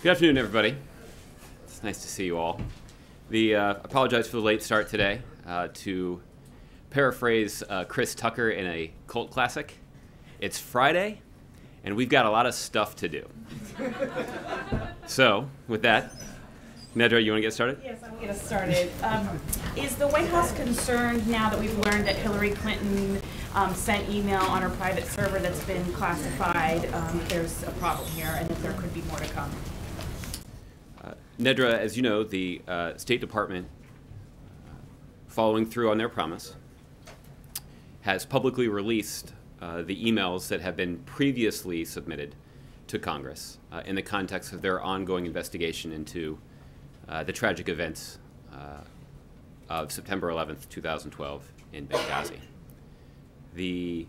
Good afternoon, everybody. It's nice to see you all. Apologize for the late start today. To paraphrase Chris Tucker in a cult classic, it's Friday, and we've got a lot of stuff to do. So, with that, Nedra, you want to get started? Yes, I'll get us started. Is the White House concerned now that we've learned that Hillary Clinton sent email on her private server that's been classified, that there's a problem here and that there could be more to come? Nedra, as you know, the State Department, following through on their promise, has publicly released the emails that have been previously submitted to Congress in the context of their ongoing investigation into the tragic events of September 11th, 2012 in Benghazi. The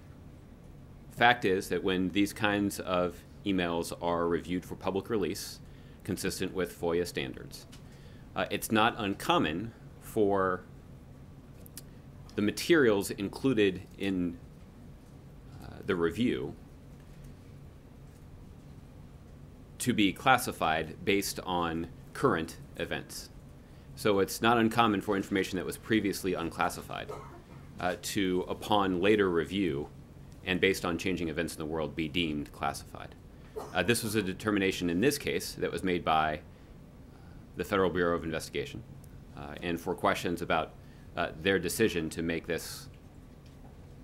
fact is that when these kinds of emails are reviewed for public release, consistent with FOIA standards, it's not uncommon for the materials included in the review to be classified based on current events. So it's not uncommon for information that was previously unclassified to, upon later review and based on changing events in the world, be deemed classified. This was a determination in this case that was made by the Federal Bureau of Investigation. And for questions about their decision to make this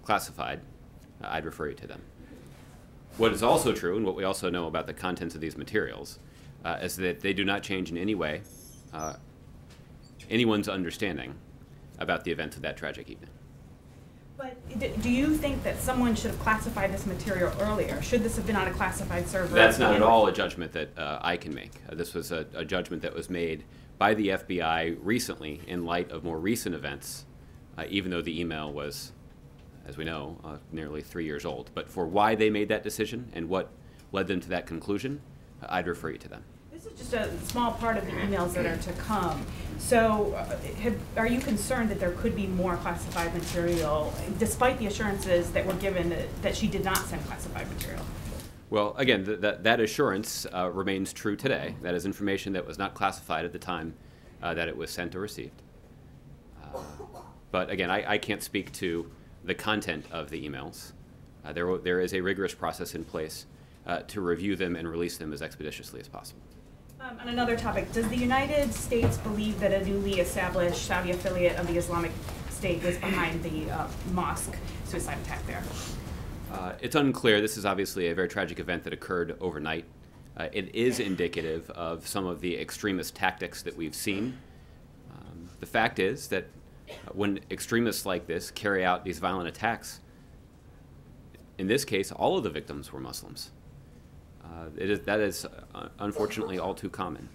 classified, I'd refer you to them. What is also true, and what we also know about the contents of these materials, is that they do not change in any way anyone's understanding about the events of that tragic evening. But do you think that someone should have classified this material earlier? Should this have been on a classified server? That's not at all a judgment that I can make. This was a judgment that was made by the FBI recently in light of more recent events, even though the email was, as we know, nearly 3 years old. But for why they made that decision and what led them to that conclusion, I'd refer you to them. This is just a small part of the emails that are to come. So are you concerned that there could be more classified material, despite the assurances that were given that she did not send classified material? Well, again, that assurance remains true today. That is information that was not classified at the time that it was sent or received. But again, I can't speak to the content of the emails. There is a rigorous process in place to review them and release them as expeditiously as possible. On another topic, does the United States believe that a newly established Saudi affiliate of the Islamic State was behind the mosque suicide attack there? It's unclear. This is obviously a very tragic event that occurred overnight. It is indicative of some of the extremist tactics that we've seen. The fact is that when extremists like this carry out these violent attacks, in this case, all of the victims were Muslims. That is unfortunately all too common.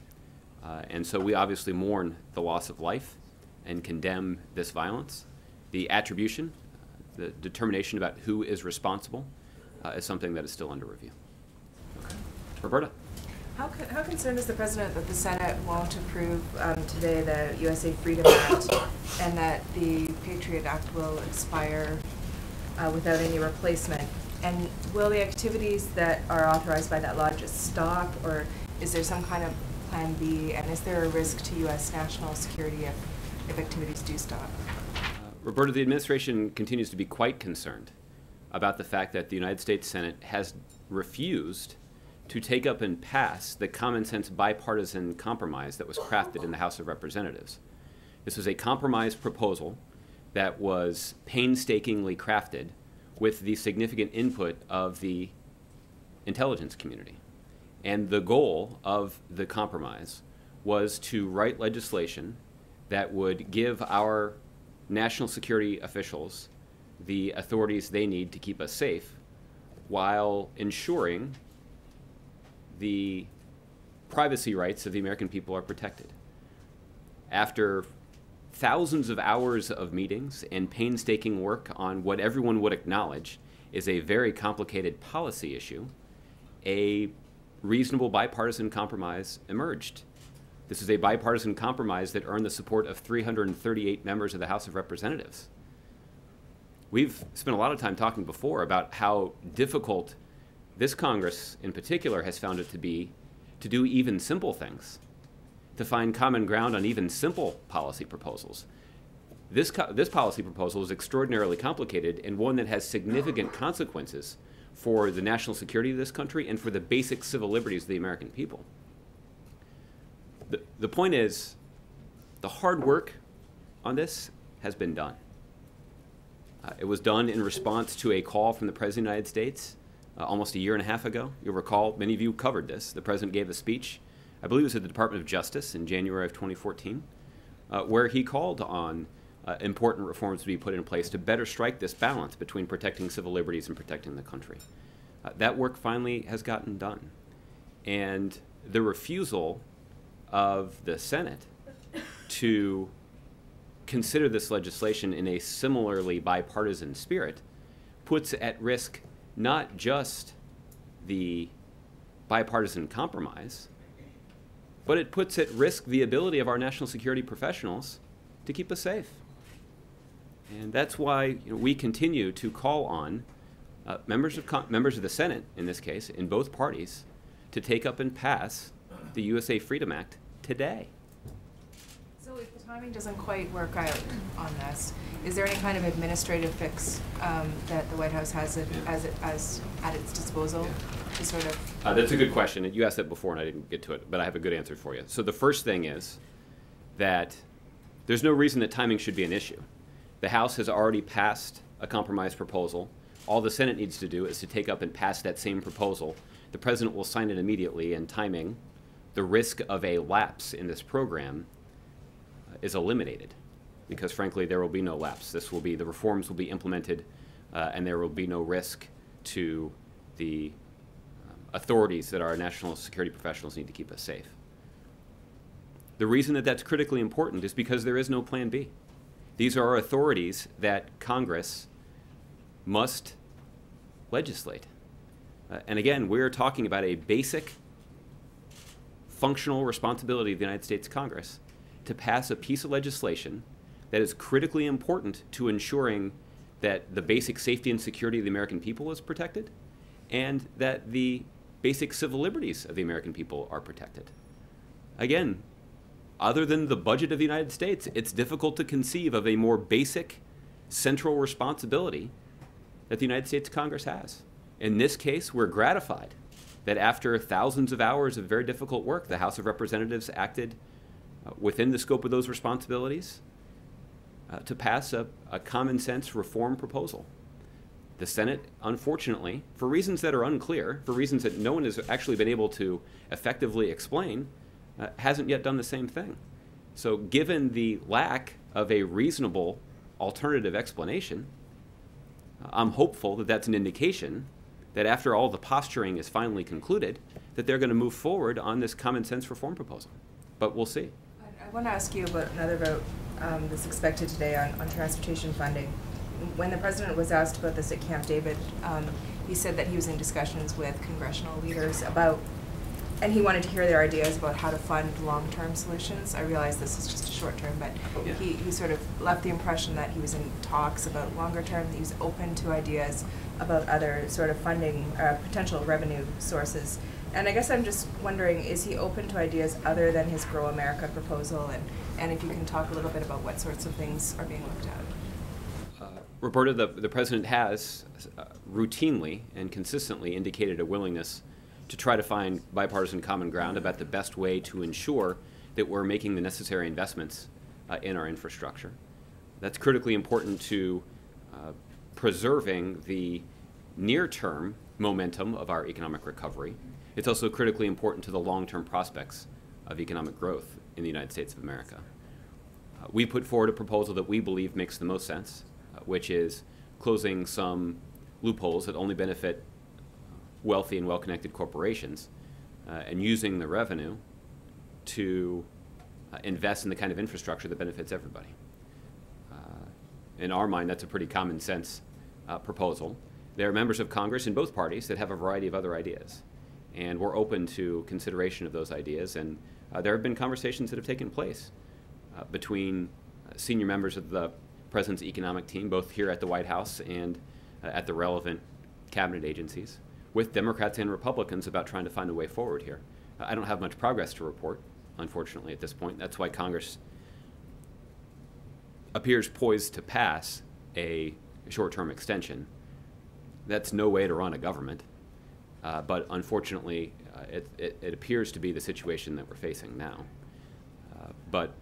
And so we obviously mourn the loss of life and condemn this violence. The attribution, the determination about who is responsible is something that is still under review. Okay. Roberta. How concerned is the President that the Senate won't approve today the USA Freedom Act and that the Patriot Act will expire without any replacement? And will the activities that are authorized by that law just stop, or is there some kind of plan B, and is there a risk to U.S. national security if activities do stop? Roberta, the administration continues to be quite concerned about the fact that the United States Senate has refused to take up and pass the common sense bipartisan compromise that was crafted in the House of Representatives. This was a compromise proposal that was painstakingly crafted with the significant input of the intelligence community. And the goal of the compromise was to write legislation that would give our national security officials the authorities they need to keep us safe while ensuring the privacy rights of the American people are protected. After thousands of hours of meetings and painstaking work on what everyone would acknowledge is a very complicated policy issue, a reasonable bipartisan compromise emerged. This is a bipartisan compromise that earned the support of 338 members of the House of Representatives. We've spent a lot of time talking before about how difficult this Congress in particular has found it to be to do even simple things, to find common ground on even simple policy proposals. This policy proposal is extraordinarily complicated and one that has significant consequences for the national security of this country and for the basic civil liberties of the American people. The point is, the hard work on this has been done. It was done in response to a call from the President of the United States almost a year and a half ago. You'll recall, many of you covered this. The President gave a speech, I believe it was at the Department of Justice in January of 2014, where he called on important reforms to be put in place to better strike this balance between protecting civil liberties and protecting the country. That work finally has gotten done. And the refusal of the Senate to consider this legislation in a similarly bipartisan spirit puts at risk not just the bipartisan compromise, but it puts at risk the ability of our national security professionals to keep us safe. And that's why we continue to call on members of the Senate, in this case, in both parties, to take up and pass the USA Freedom Act today. So if the timing doesn't quite work out on this, is there any kind of administrative fix that the White House has at its disposal to sort of? That's a good question. You asked that before and I didn't get to it, but I have a good answer for you. So the first thing is that there's no reason that timing should be an issue. The House has already passed a compromise proposal. All the Senate needs to do is to take up and pass that same proposal. The President will sign it immediately, and timing, the risk of a lapse in this program is eliminated, because frankly there will be no lapse. The reforms will be implemented and there will be no risk to the authorities that our national security professionals need to keep us safe. The reason that that's critically important is because there is no plan B. These are authorities that Congress must legislate. And again, we're talking about a basic functional responsibility of the United States Congress to pass a piece of legislation that is critically important to ensuring that the basic safety and security of the American people is protected and that the basic civil liberties of the American people are protected. Again, other than the budget of the United States, it's difficult to conceive of a more basic central responsibility that the United States Congress has. In this case, we're gratified that after thousands of hours of very difficult work, the House of Representatives acted within the scope of those responsibilities to pass a common sense reform proposal. The Senate, unfortunately, for reasons that are unclear, for reasons that no one has actually been able to effectively explain, hasn't yet done the same thing. So given the lack of a reasonable alternative explanation, I'm hopeful that that's an indication that after all the posturing is finally concluded, that they're going to move forward on this common sense reform proposal. But we'll see. I want to ask you about another vote that's expected today on transportation funding. When the President was asked about this at Camp David, he said that he was in discussions with congressional leaders about, and he wanted to hear their ideas about how to fund long-term solutions. I realize this is just a short term, but yeah. he sort of left the impression that he was in talks about longer term, that he was open to ideas about other sort of funding, potential revenue sources. And I guess I'm just wondering, is he open to ideas other than his Grow America proposal? And if you can talk a little bit about what sorts of things are being looked at. Roberta, the President has routinely and consistently indicated a willingness to try to find bipartisan common ground about the best way to ensure that we're making the necessary investments in our infrastructure. That's critically important to preserving the near-term momentum of our economic recovery. It's also critically important to the long-term prospects of economic growth in the United States of America. We put forward a proposal that we believe makes the most sense, which is closing some loopholes that only benefit wealthy and well-connected corporations and using the revenue to invest in the kind of infrastructure that benefits everybody. In our mind, that's a pretty common sense proposal. There are members of Congress in both parties that have a variety of other ideas, and we're open to consideration of those ideas, and there have been conversations that have taken place between senior members of the President's economic team, both here at the White House and at the relevant cabinet agencies, with Democrats and Republicans about trying to find a way forward here. I don't have much progress to report, unfortunately, at this point. That's why Congress appears poised to pass a short-term extension. That's no way to run a government, but unfortunately, it appears to be the situation that we're facing now. But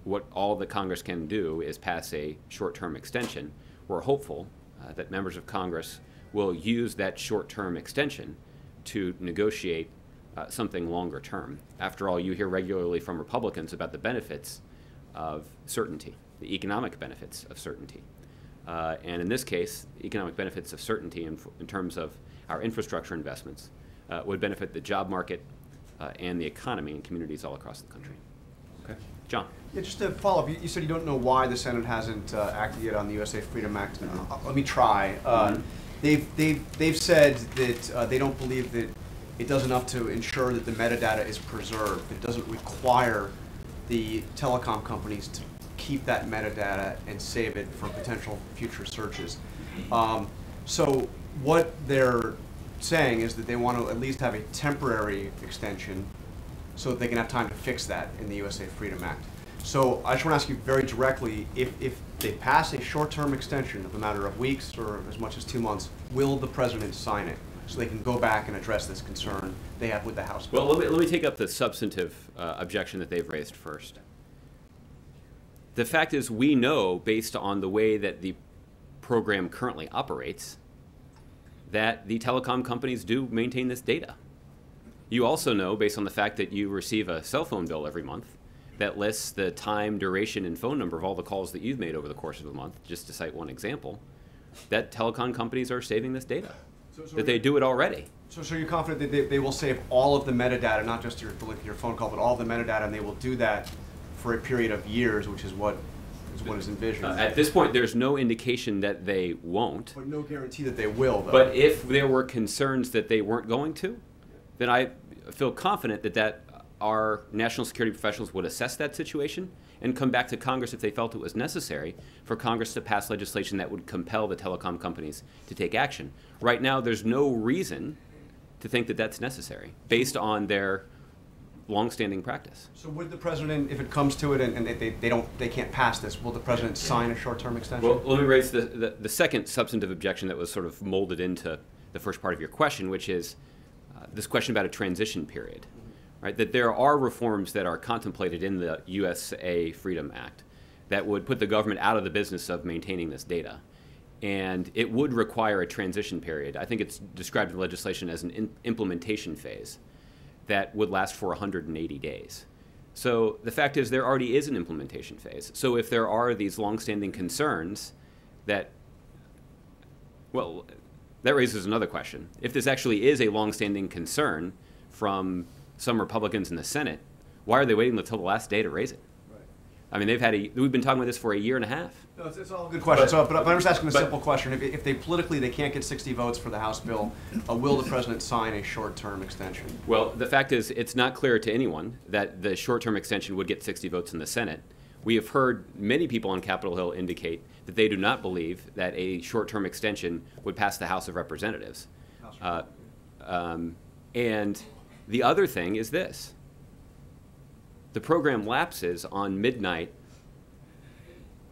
what all the Congress can do is pass a short-term extension, we're hopeful that members of Congress will use that short-term extension to negotiate something longer term. After all, you hear regularly from Republicans about the benefits of certainty, the economic benefits of certainty. And in this case, economic benefits of certainty in terms of our infrastructure investments would benefit the job market and the economy in communities all across the country. Okay. John. Yeah, just to follow up, you said you don't know why the Senate hasn't acted yet on the USA Freedom Act. Let me try. They've said that they don't believe that it does enough to ensure that the metadata is preserved. It doesn't require the telecom companies to keep that metadata and save it for potential future searches. So what they're saying is that they want to at least have a temporary extension so that they can have time to fix that in the USA Freedom Act. So I just want to ask you very directly, if they pass a short-term extension of a matter of weeks or as much as 2 months, will the president sign it so they can go back and address this concern they have with the House bill? Well, let me take up the substantive objection that they've raised first. The fact is, we know, based on the way that the program currently operates, that the telecom companies do maintain this data. You also know, based on the fact that you receive a cell phone bill every month that lists the time, duration, and phone number of all the calls that you've made over the course of the month, just to cite one example, that telecom companies are saving this data, that they do it already. So you're confident that they will save all of the metadata, not just your phone call, but all of the metadata, and they will do that for a period of years, which is what is envisioned? At this point, there's no indication that they won't. But no guarantee that they will, though. But if there were concerns that they weren't going to, then I feel confident that our national security professionals would assess that situation and come back to Congress if they felt it was necessary for Congress to pass legislation that would compel the telecom companies to take action. Right now, there's no reason to think that that's necessary based on their longstanding practice. So would the president, if it comes to it and they can't pass this, will the president sign a short-term extension? Well, let me raise the second substantive objection that was sort of molded into the first part of your question, which is this question about a transition period. Right, that there are reforms that are contemplated in the USA Freedom Act that would put the government out of the business of maintaining this data. And it would require a transition period. I think it's described in the legislation as an implementation phase that would last for 180 days. So the fact is there already is an implementation phase. So if there are these longstanding concerns that, well, that raises another question. If this actually is a longstanding concern from some Republicans in the Senate, why are they waiting until the last day to raise it? Right. I mean, we've been talking about this for a year and a half. No, it's all a good question. But I'm just asking a simple question. If they politically they can't get 60 votes for the House bill, will the president sign a short-term extension? Well, the fact is, it's not clear to anyone that the short-term extension would get 60 votes in the Senate. We have heard many people on Capitol Hill indicate that they do not believe that a short-term extension would pass the House of Representatives. And the other thing is this. The program lapses on midnight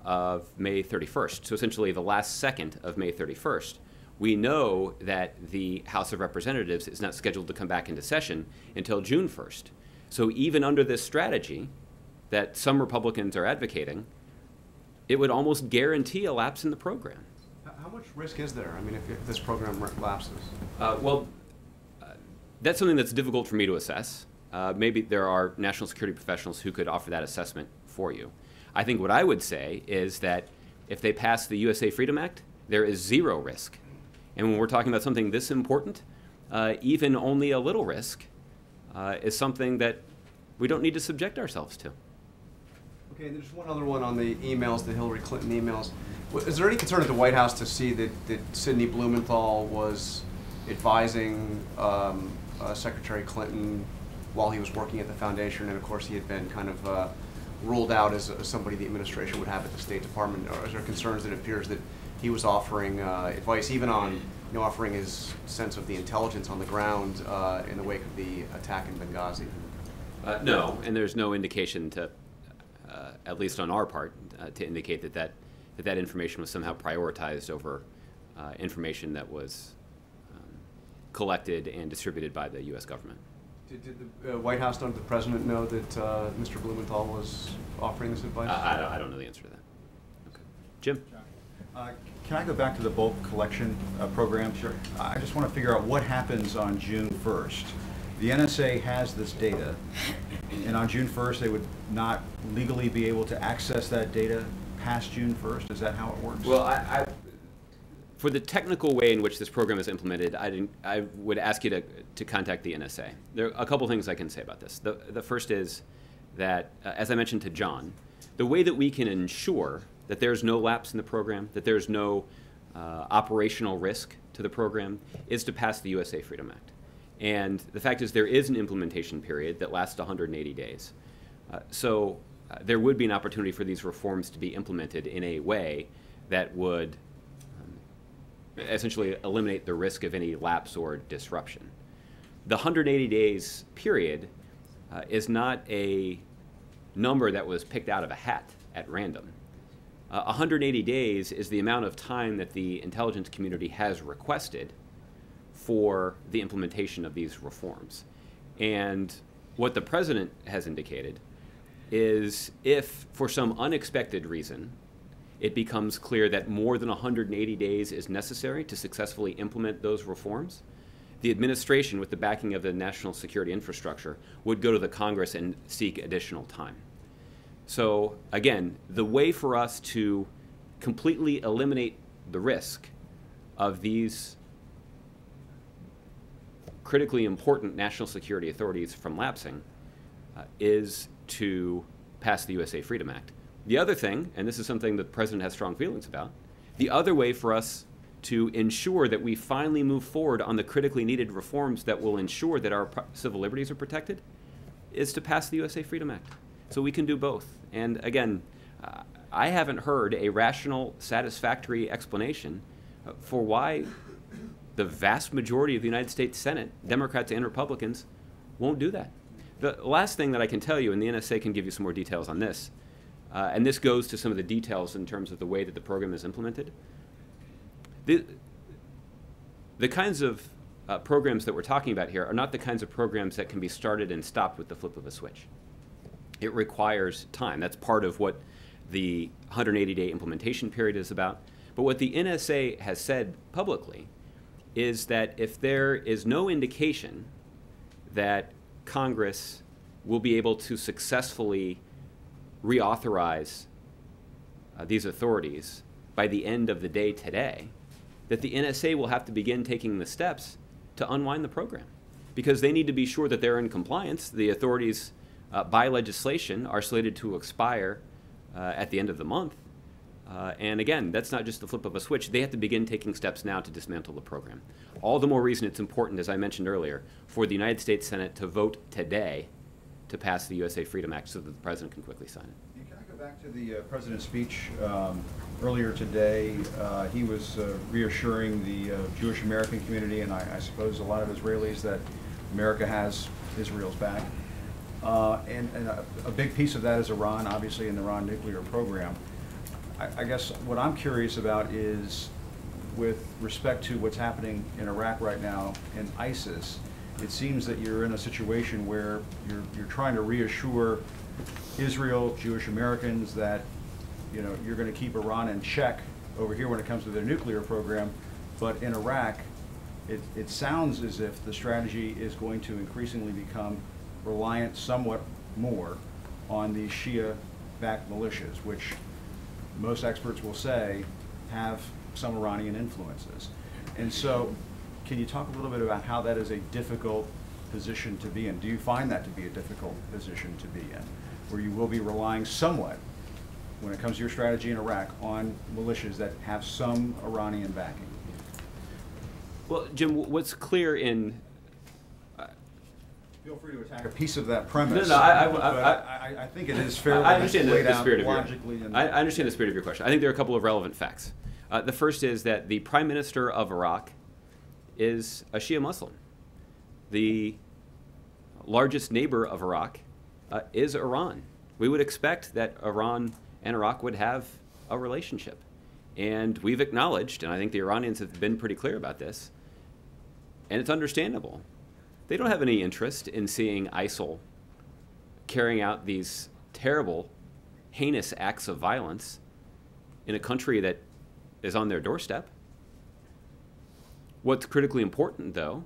of May 31st, so essentially the last second of May 31st. We know that the House of Representatives is not scheduled to come back into session until June 1st. So even under this strategy that some Republicans are advocating, it would almost guarantee a lapse in the program. How much risk is there, I mean, if this program lapses? That's something that's difficult for me to assess. Maybe there are national security professionals who could offer that assessment for you. I think what I would say is that if they pass the USA Freedom Act, there is zero risk. And when we're talking about something this important, even only a little risk is something that we don't need to subject ourselves to. Okay, and there's one other one on the emails, the Hillary Clinton emails. Is there any concern at the White House to see that Sidney Blumenthal was advising Secretary Clinton while he was working at the foundation, and of course he had been kind of ruled out as somebody the administration would have at the State Department? Or is there concerns that it appears that he was offering advice even on offering his sense of the intelligence on the ground in the wake of the attack in Benghazi? No, and there's no indication to, at least on our part, to indicate that information was somehow prioritized over information that was collected and distributed by the U.S. government. Did the White House know, did the President know that Mr. Blumenthal was offering this advice? I don't know the answer to that. Okay. Jim? Can I go back to the bulk collection program? Sure. I just want to figure out what happens on June 1st. The NSA has this data, and on June 1st they would not legally be able to access that data past June 1st? Is that how it works? Well, for the technical way in which this program is implemented, I would ask you to contact the NSA. There are a couple things I can say about this. The first is that, as I mentioned to John, the way that we can ensure that there's no lapse in the program, that there's no operational risk to the program, is to pass the USA Freedom Act. And the fact is there is an implementation period that lasts 180 days. So there would be an opportunity for these reforms to be implemented in a way that would essentially eliminate the risk of any lapse or disruption. The 180 days period is not a number that was picked out of a hat at random. 180 days is the amount of time that the intelligence community has requested for the implementation of these reforms. And what the President has indicated is if, for some unexpected reason, it becomes clear that more than 180 days is necessary to successfully implement those reforms, the administration, with the backing of the national security infrastructure, would go to the Congress and seek additional time. So again, the way for us to completely eliminate the risk of these critically important national security authorities from lapsing is to pass the USA Freedom Act. The other thing, and this is something that the President has strong feelings about, the other way for us to ensure that we finally move forward on the critically needed reforms that will ensure that our civil liberties are protected is to pass the USA Freedom Act. So we can do both. And again, I haven't heard a rational, satisfactory explanation for why the vast majority of the United States Senate, Democrats and Republicans, won't do that. The last thing that I can tell you, and the NSA can give you some more details on this, and this goes to some of the details in terms of the way that the program is implemented. The kinds of programs that we're talking about here are not the kinds of programs that can be started and stopped with the flip of a switch. It requires time. That's part of what the 180-day implementation period is about. But what the NSA has said publicly is that if there is no indication that Congress will be able to successfully reauthorize these authorities by the end of the day today, that the NSA will have to begin taking the steps to unwind the program, because they need to be sure that they're in compliance. The authorities, by legislation, are slated to expire at the end of the month. And again, that's not just the flip of a switch. They have to begin taking steps now to dismantle the program. All the more reason it's important, as I mentioned earlier, for the United States Senate to vote today to pass the USA Freedom Act so that the President can quickly sign it. Can I go back to the President's speech earlier today? He was reassuring the Jewish American community, and I suppose a lot of Israelis, that America has Israel's back. And a big piece of that is Iran, obviously, an Iran nuclear program. I guess what I'm curious about is, with respect to what's happening in Iraq right now and ISIS, it seems that you're in a situation where you're trying to reassure Israel, Jewish Americans, that you're going to keep Iran in check over here when it comes to their nuclear program. But in Iraq, it sounds as if the strategy is going to increasingly become reliant somewhat more on the Shia-backed militias, which most experts will say have some Iranian influences. And so, can you talk a little bit about how that is a difficult position to be in? Do you find that to be a difficult position to be in, where you will be relying somewhat, when it comes to your strategy in Iraq, on militias that have some Iranian backing? Well, Jim, what's clear in... Feel free to attack a piece of that premise. No, I think it is fairly I understand laid the out spirit of logically. I understand the spirit of your question. I think there are a couple of relevant facts. The first is that the Prime Minister of Iraq is a Shia Muslim. The largest neighbor of Iraq is Iran. We would expect that Iran and Iraq would have a relationship. And we've acknowledged, and I think the Iranians have been pretty clear about this, and it's understandable. They don't have any interest in seeing ISIL carrying out these terrible, heinous acts of violence in a country that is on their doorstep. What's critically important, though,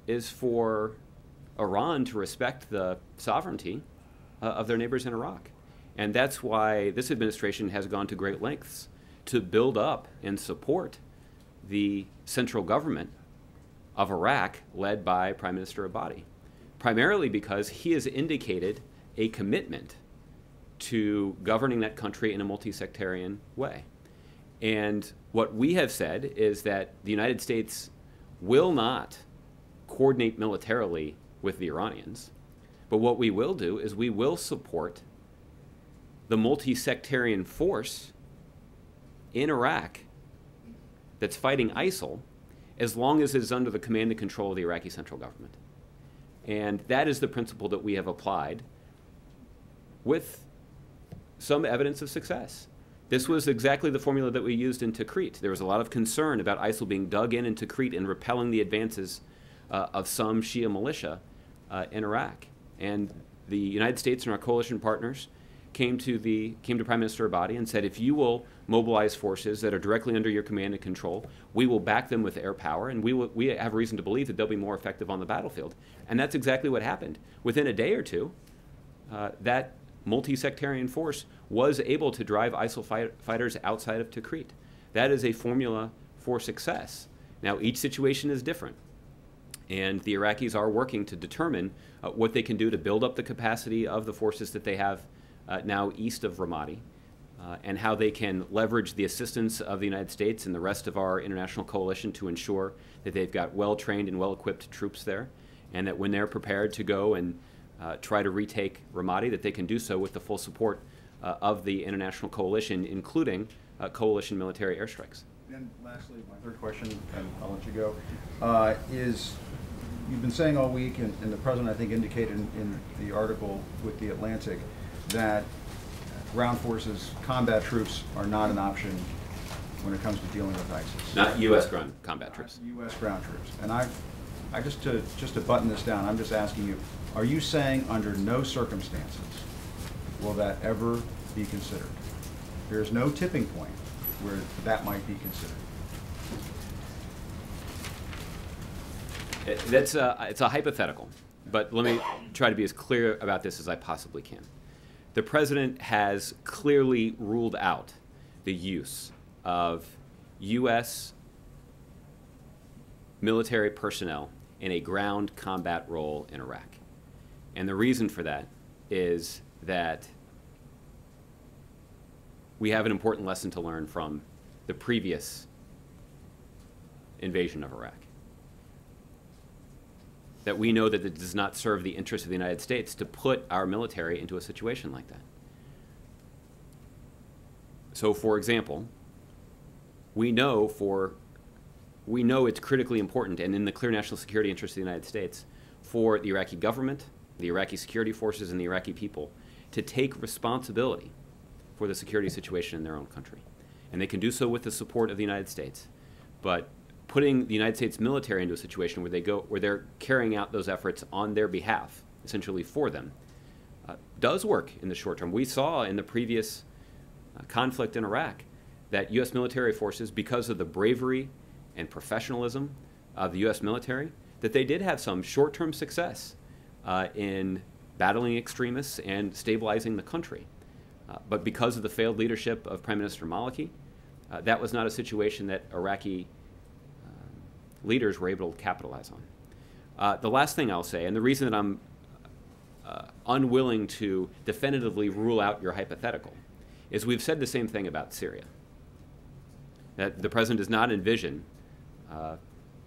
is for Iran to respect the sovereignty of their neighbors in Iraq. And that's why this administration has gone to great lengths to build up and support the central government of Iraq, led by Prime Minister Abadi, primarily because he has indicated a commitment to governing that country in a multi-sectarian way. And what we have said is that the United States will not coordinate militarily with the Iranians, but what we will do is we will support the multi-sectarian force in Iraq that's fighting ISIL, as long as it is under the command and control of the Iraqi central government. And that is the principle that we have applied with some evidence of success. This was exactly the formula that we used in Tikrit. There was a lot of concern about ISIL being dug in Tikrit and repelling the advances of some Shia militia in Iraq. And the United States and our coalition partners came to Prime Minister Abadi and said, if you will mobilize forces that are directly under your command and control, we will back them with air power, and we have reason to believe that they'll be more effective on the battlefield. And that's exactly what happened. Within a day or two, that multi-sectarian force was able to drive ISIL fighters outside of Tikrit. That is a formula for success. Now, each situation is different, and the Iraqis are working to determine what they can do to build up the capacity of the forces that they have now east of Ramadi, and how they can leverage the assistance of the United States and the rest of our international coalition to ensure that they've got well-trained and well-equipped troops there, and that when they're prepared to go and try to retake Ramadi, that they can do so with the full support of the international coalition, including coalition military airstrikes. And lastly, my third question, and I'll let you go, is you've been saying all week, and the President, I think, indicated in the article with The Atlantic, that ground forces, combat troops are not an option when it comes to dealing with ISIS. Not U.S. ground combat troops. U.S. ground troops. And I just to button this down, I'm just asking you, are you saying under no circumstances will that ever be considered? There's no tipping point where that might be considered. It's a hypothetical, but let me try to be as clear about this as I possibly can. The President has clearly ruled out the use of U.S. military personnel in a ground combat role in Iraq. And the reason for that is that we have an important lesson to learn from the previous invasion of Iraq. That we know that it does not serve the interests of the United States to put our military into a situation like that. So, for example, we know it's critically important and in the clear national security interest of the United States for the Iraqi government, the Iraqi security forces, and the Iraqi people to take responsibility for the security situation in their own country. And they can do so with the support of the United States. But putting the United States military into a situation where they're carrying out those efforts on their behalf, essentially for them, does work in the short term. We saw in the previous conflict in Iraq that U.S. military forces, because of the bravery and professionalism of the U.S. military, that they did have some short-term success in battling extremists and stabilizing the country. But because of the failed leadership of Prime Minister Maliki, that was not a situation that Iraqi leaders were able to capitalize on. The last thing I'll say, and the reason that I'm unwilling to definitively rule out your hypothetical, is we've said the same thing about Syria. That the President does not envision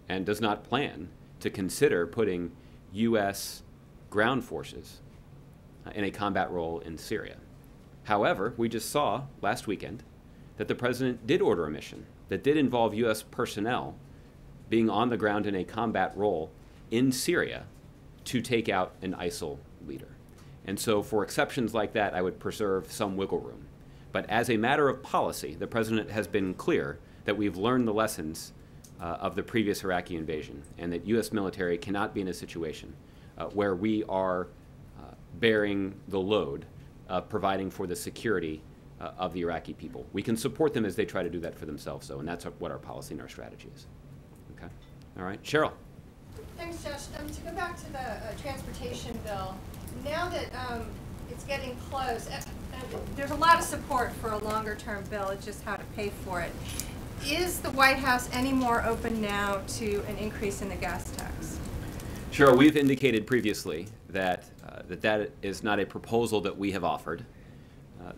and does not plan to consider putting U.S. ground forces in a combat role in Syria. However, we just saw last weekend that the President did order a mission that did involve U.S. personnel being on the ground in a combat role in Syria to take out an ISIL leader. And so for exceptions like that, I would preserve some wiggle room. But as a matter of policy, the President has been clear that we've learned the lessons of the previous Iraqi invasion, and that U.S. military cannot be in a situation where we are bearing the load of providing for the security of the Iraqi people. We can support them as they try to do that for themselves, though, and that's what our policy and our strategy is. Okay? All right. Cheryl. Thanks, Josh. To go back to the transportation bill, now that it's getting close, there's a lot of support for a longer-term bill. It's just how to pay for it. Is the White House any more open now to an increase in the gas tax? Cheryl, we've indicated previously that that is not a proposal that we have offered.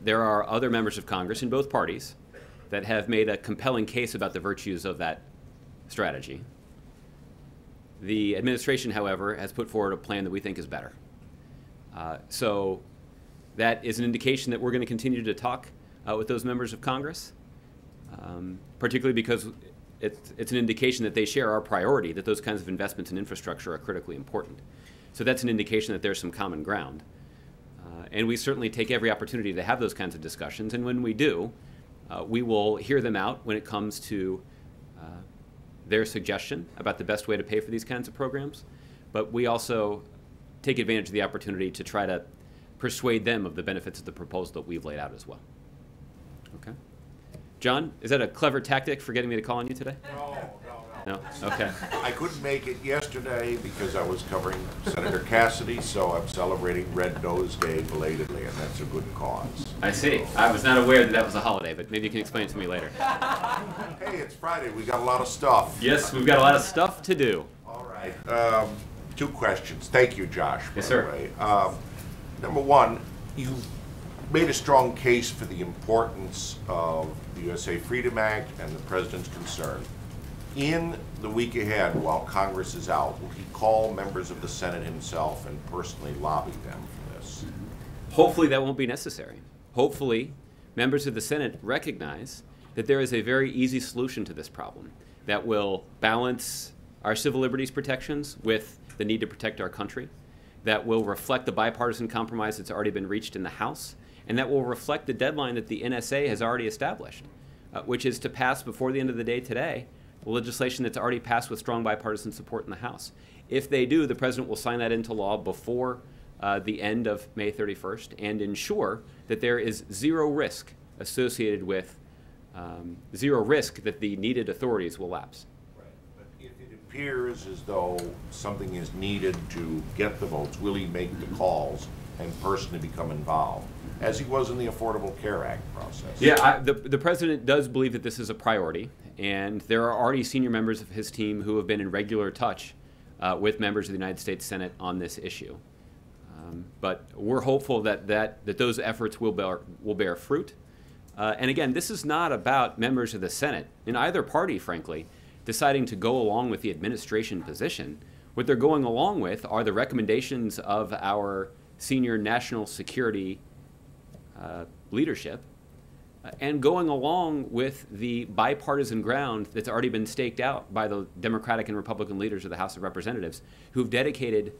There are other members of Congress in both parties that have made a compelling case about the virtues of that strategy. The administration, however, has put forward a plan that we think is better. So that is an indication that we're going to continue to talk with those members of Congress, particularly because it's an indication that they share our priority, that those kinds of investments in infrastructure are critically important. So that's an indication that there's some common ground. And we certainly take every opportunity to have those kinds of discussions. And when we do, we will hear them out when it comes to their suggestion about the best way to pay for these kinds of programs. But we also take advantage of the opportunity to try to persuade them of the benefits of the proposal that we've laid out as well. Okay. John, is that a clever tactic for getting me to call on you today? No? Okay. I couldn't make it yesterday because I was covering Senator Cassidy, so I'm celebrating Red Nose Day belatedly, and that's a good cause. I see. I was not aware that that was a holiday, but maybe you can explain it to me later. Hey, it's Friday. We got a lot of stuff. Yes, we've got a lot of stuff to do. All right. Two questions. Thank you, Josh. Yes, by the sir. way. Number one, you made a strong case for the importance of the USA Freedom Act and the President's concern. In the week ahead, while Congress is out, will he call members of the Senate himself and personally lobby them for this? Hopefully that won't be necessary. Hopefully members of the Senate recognize that there is a very easy solution to this problem that will balance our civil liberties protections with the need to protect our country, that will reflect the bipartisan compromise that's already been reached in the House, and that will reflect the deadline that the NSA has already established, which is to pass before the end of the day today legislation that's already passed with strong bipartisan support in the House. If they do, the President will sign that into law before the end of May 31st and ensure that there is zero risk associated with, zero risk that the needed authorities will lapse. Right. But if it appears as though something is needed to get the votes, will he make the calls and personally become involved, as he was in the Affordable Care Act process? Yeah, the President does believe that this is a priority, and there are already senior members of his team who have been in regular touch with members of the United States Senate on this issue. But we're hopeful that those efforts will bear fruit. And again, this is not about members of the Senate, in either party, frankly, deciding to go along with the administration position. What they're going along with are the recommendations of our senior national security leadership, and going along with the bipartisan ground that's already been staked out by the Democratic and Republican leaders of the House of Representatives, who've dedicated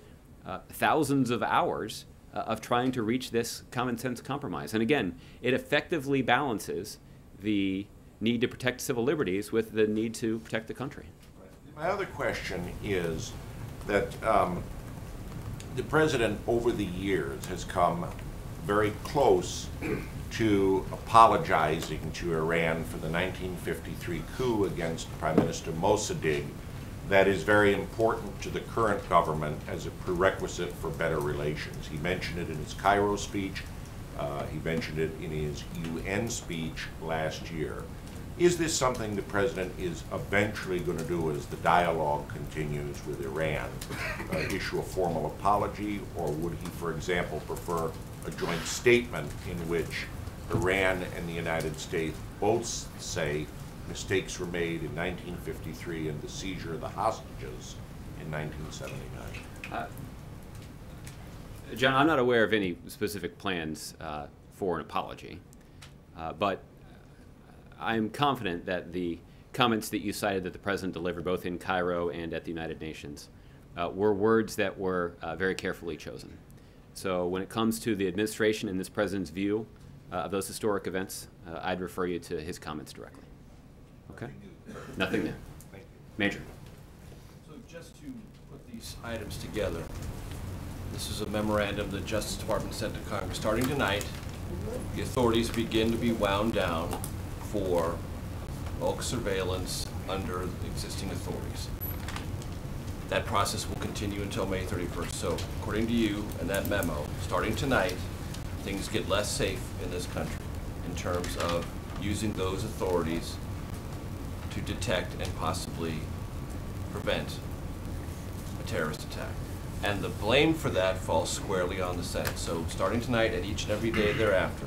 thousands of hours of trying to reach this common sense compromise. And again, it effectively balances the need to protect civil liberties with the need to protect the country. My other question is that the President over the years has come very close to apologizing to Iran for the 1953 coup against Prime Minister Mossadegh that is very important to the current government as a prerequisite for better relations. He mentioned it in his Cairo speech. He mentioned it in his UN speech last year. Is this something the President is eventually going to do as the dialogue continues with Iran? Issue a formal apology, or would he, for example, prefer a joint statement in which Iran and the United States both say mistakes were made in 1953 and the seizure of the hostages in 1979? John, I'm not aware of any specific plans for an apology, but I'm confident that the comments that you cited that the President delivered both in Cairo and at the United Nations were words that were very carefully chosen. So when it comes to the administration and this President's view of those historic events, I'd refer you to his comments directly. Okay? Nothing new. Thank you. Major. So just to put these items together, this is a memorandum the Justice Department sent to Congress. Starting tonight, the authorities begin to be wound down for bulk surveillance under the existing authorities. That process will continue until May 31st. So according to you and that memo, starting tonight, things get less safe in this country in terms of using those authorities to detect and possibly prevent a terrorist attack. And the blame for that falls squarely on the Senate. So starting tonight and each and every day thereafter,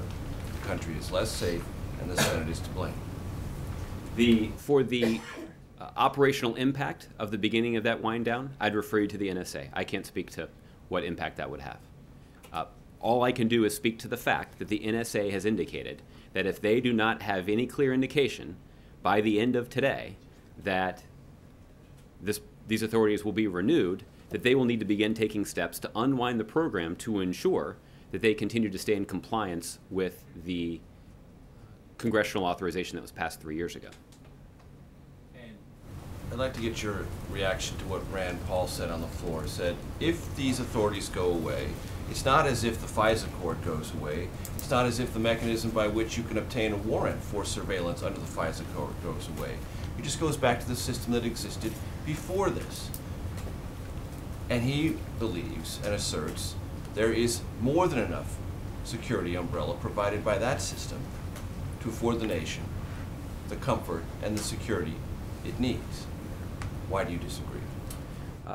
the country is less safe and the Senate is to blame. For the operational impact of the beginning of that wind down, I'd refer you to the NSA. I can't speak to what impact that would have. All I can do is speak to the fact that the NSA has indicated that if they do not have any clear indication by the end of today that these authorities will be renewed, that they will need to begin taking steps to unwind the program to ensure that they continue to stay in compliance with the congressional authorization that was passed 3 years ago. I'd like to get your reaction to what Rand Paul said on the floor. He said, if these authorities go away, it's not as if the FISA court goes away. It's not as if the mechanism by which you can obtain a warrant for surveillance under the FISA court goes away. It just goes back to the system that existed before this. And he believes and asserts there is more than enough security umbrella provided by that system to afford the nation the comfort and the security it needs. Why do you disagree?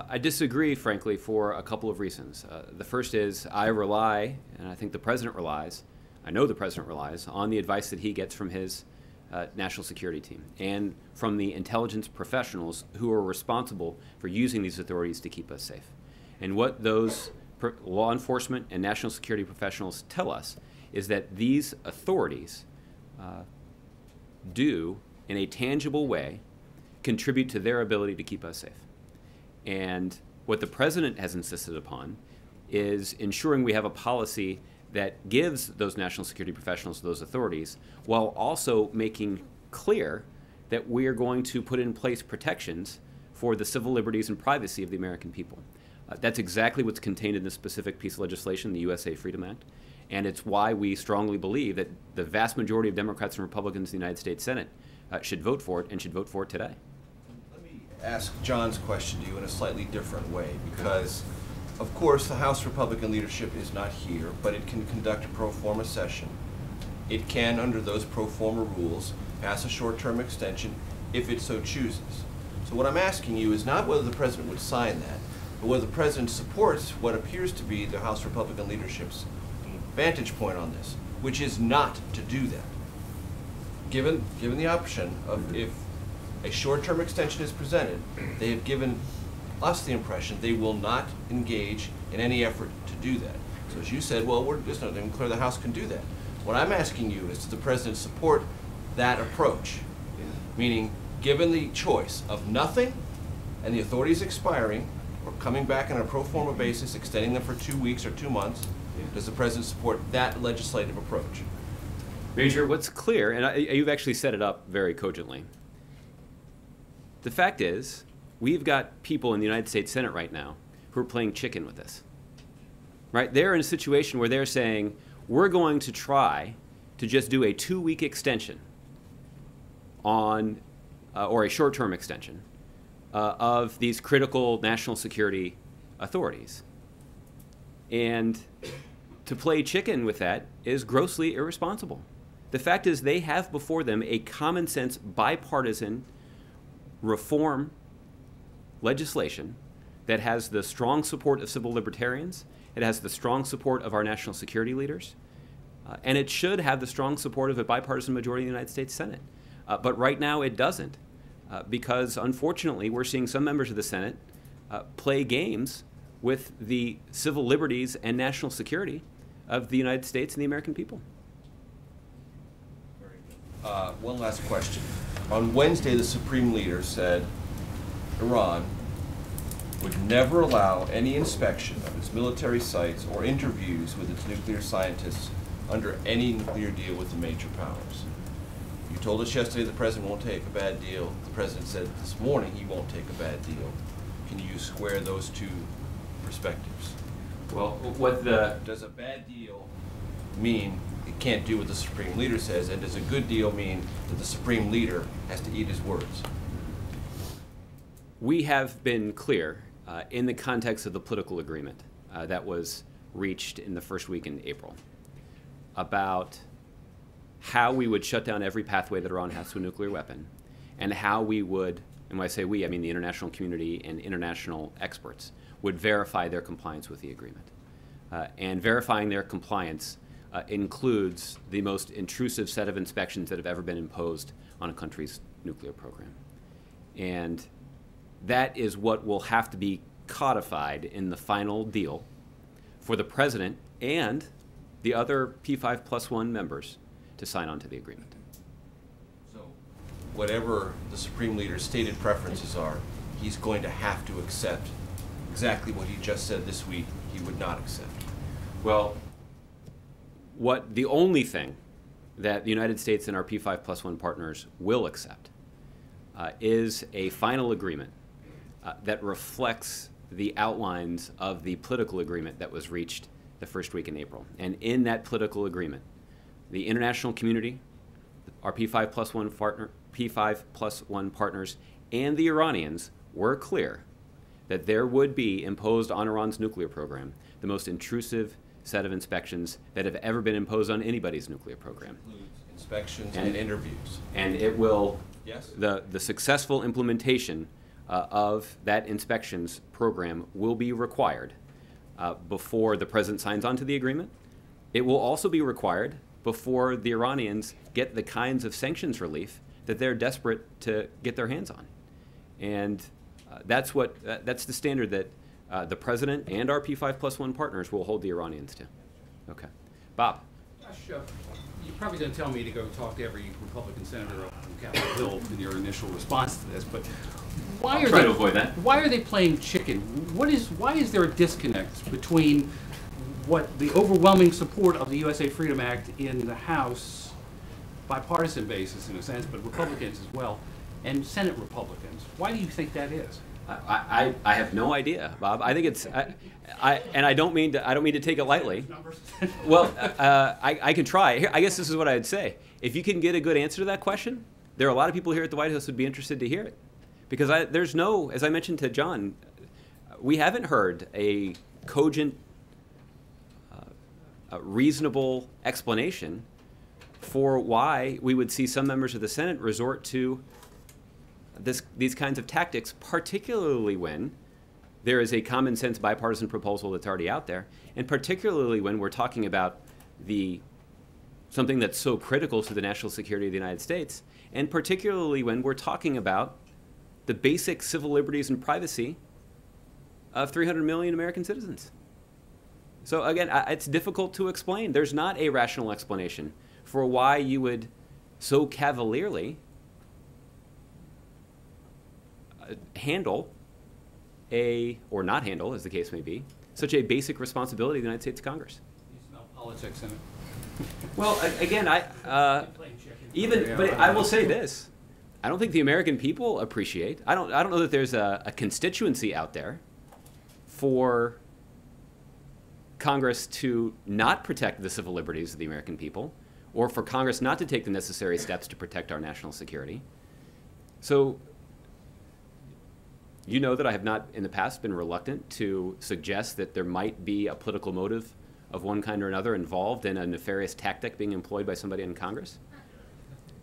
I disagree, frankly, for a couple of reasons. The first is I rely, and I think the President relies, I know the President relies, on the advice that he gets from his national security team and from the intelligence professionals who are responsible for using these authorities to keep us safe. And what those law enforcement and national security professionals tell us is that these authorities do, in a tangible way, contribute to their ability to keep us safe. And what the President has insisted upon is ensuring we have a policy that gives those national security professionals, those authorities, while also making clear that we are going to put in place protections for the civil liberties and privacy of the American people. That's exactly what's contained in this specific piece of legislation, the USA Freedom Act, and it's why we strongly believe that the vast majority of Democrats and Republicans in the United States Senate should vote for it and should vote for it today. Ask John's question to you in a slightly different way, because of course the House Republican leadership is not here, but it can conduct a pro forma session. It can, under those pro forma rules, pass a short-term extension if it so chooses. So what I'm asking you is not whether the President would sign that, but whether the President supports what appears to be the House Republican leadership's vantage point on this, which is not to do that. Given the option of if a short-term extension is presented, they have given us the impression they will not engage in any effort to do that. So as you said, well, we're just not even clear the House can do that. What I'm asking you is, does the President support that approach? Meaning, given the choice of nothing and the authorities expiring, or coming back on a pro forma basis, extending them for 2 weeks or 2 months, does the President support that legislative approach? Major, what's clear, and you've actually set it up very cogently, the fact is, we've got people in the United States Senate right now who are playing chicken with this. Right? They're in a situation where they're saying, we're going to try to just do a 2-week extension on, or a short-term extension of these critical national security authorities. And to play chicken with that is grossly irresponsible. The fact is they have before them a common sense bipartisan reform legislation that has the strong support of civil libertarians, it has the strong support of our national security leaders, and it should have the strong support of a bipartisan majority in the United States Senate. But right now it doesn't, because unfortunately we're seeing some members of the Senate play games with the civil liberties and national security of the United States and the American people. One last question. On Wednesday, the Supreme Leader said Iran would never allow any inspection of its military sites or interviews with its nuclear scientists under any nuclear deal with the major powers. You told us yesterday the President won't take a bad deal. The President said this morning he won't take a bad deal. Can you square those two perspectives? Well, what the... Does a bad deal mean it can't do what the Supreme Leader says, and does a good deal mean that the Supreme Leader has to eat his words? We have been clear in the context of the political agreement that was reached in the first week in April about how we would shut down every pathway that Iran has to a nuclear weapon, and how we would, and when I say we, I mean the international community and international experts, would verify their compliance with the agreement. And verifying their compliance includes the most intrusive set of inspections that have ever been imposed on a country's nuclear program. And that is what will have to be codified in the final deal for the President and the other P5+1 members to sign on to the agreement. So whatever the Supreme Leader's stated preferences are, he's going to have to accept exactly what he just said this week he would not accept. Well, the only thing that the United States and our P5+1 partners will accept is a final agreement that reflects the outlines of the political agreement that was reached the first week in April. And in that political agreement, the international community, our P5+1 partners, and the Iranians were clear that there would be imposed on Iran's nuclear program the most intrusive set of inspections that have ever been imposed on anybody's nuclear program. Inspections and interviews. And it will, yes, the successful implementation of that inspections program will be required before the President signs on to the agreement. It will also be required before the Iranians get the kinds of sanctions relief that they're desperate to get their hands on. And that's the standard that the President and our P5+1 partners will hold the Iranians to. Okay. Bob. Josh, you're probably going to tell me to go talk to every Republican senator on Capitol Hill in your initial response to this, but why Try to avoid that. Why are they playing chicken? Why is there a disconnect between what the overwhelming support of the USA Freedom Act in the House, bipartisan basis in a sense, but Republicans as well, and Senate Republicans? Why do you think that is? I have no idea, Bob. I think it's and I don't mean to take it lightly. Well, I can try. Here, I guess this is what I'd say. If you can get a good answer to that question, there are a lot of people here at the White House who'd be interested to hear it, because there's no, as I mentioned to John, we haven't heard a cogent, reasonable explanation for why we would see some members of the Senate resort to these kinds of tactics, particularly when there is a common sense bipartisan proposal that's already out there, and particularly when we're talking about something that's so critical to the national security of the United States, and particularly when we're talking about the basic civil liberties and privacy of 300 million American citizens. So again, it's difficult to explain. There's not a rational explanation for why you would so cavalierly handle or not handle, as the case may be, such a basic responsibility of the United States Congress. You smell politics in it. Well, again, but I will say this: I don't think the American people appreciate. I don't know that there's a constituency out there for Congress to not protect the civil liberties of the American people, or for Congress not to take the necessary steps to protect our national security. So, you know that I have not in the past been reluctant to suggest that there might be a political motive of one kind or another involved in a nefarious tactic being employed by somebody in Congress.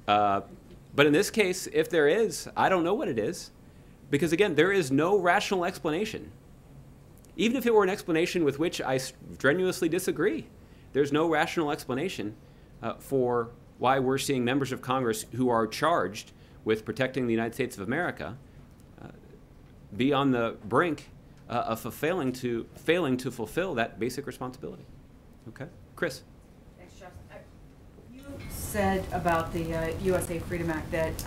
But in this case, if there is, I don't know what it is, because again, there is no rational explanation. Even if it were an explanation with which I strenuously disagree, there's no rational explanation for why we're seeing members of Congress who are charged with protecting the United States of America be on the brink of failing to fulfill that basic responsibility. Okay, Chris. Thanks, Jeff. You said about the USA Freedom Act that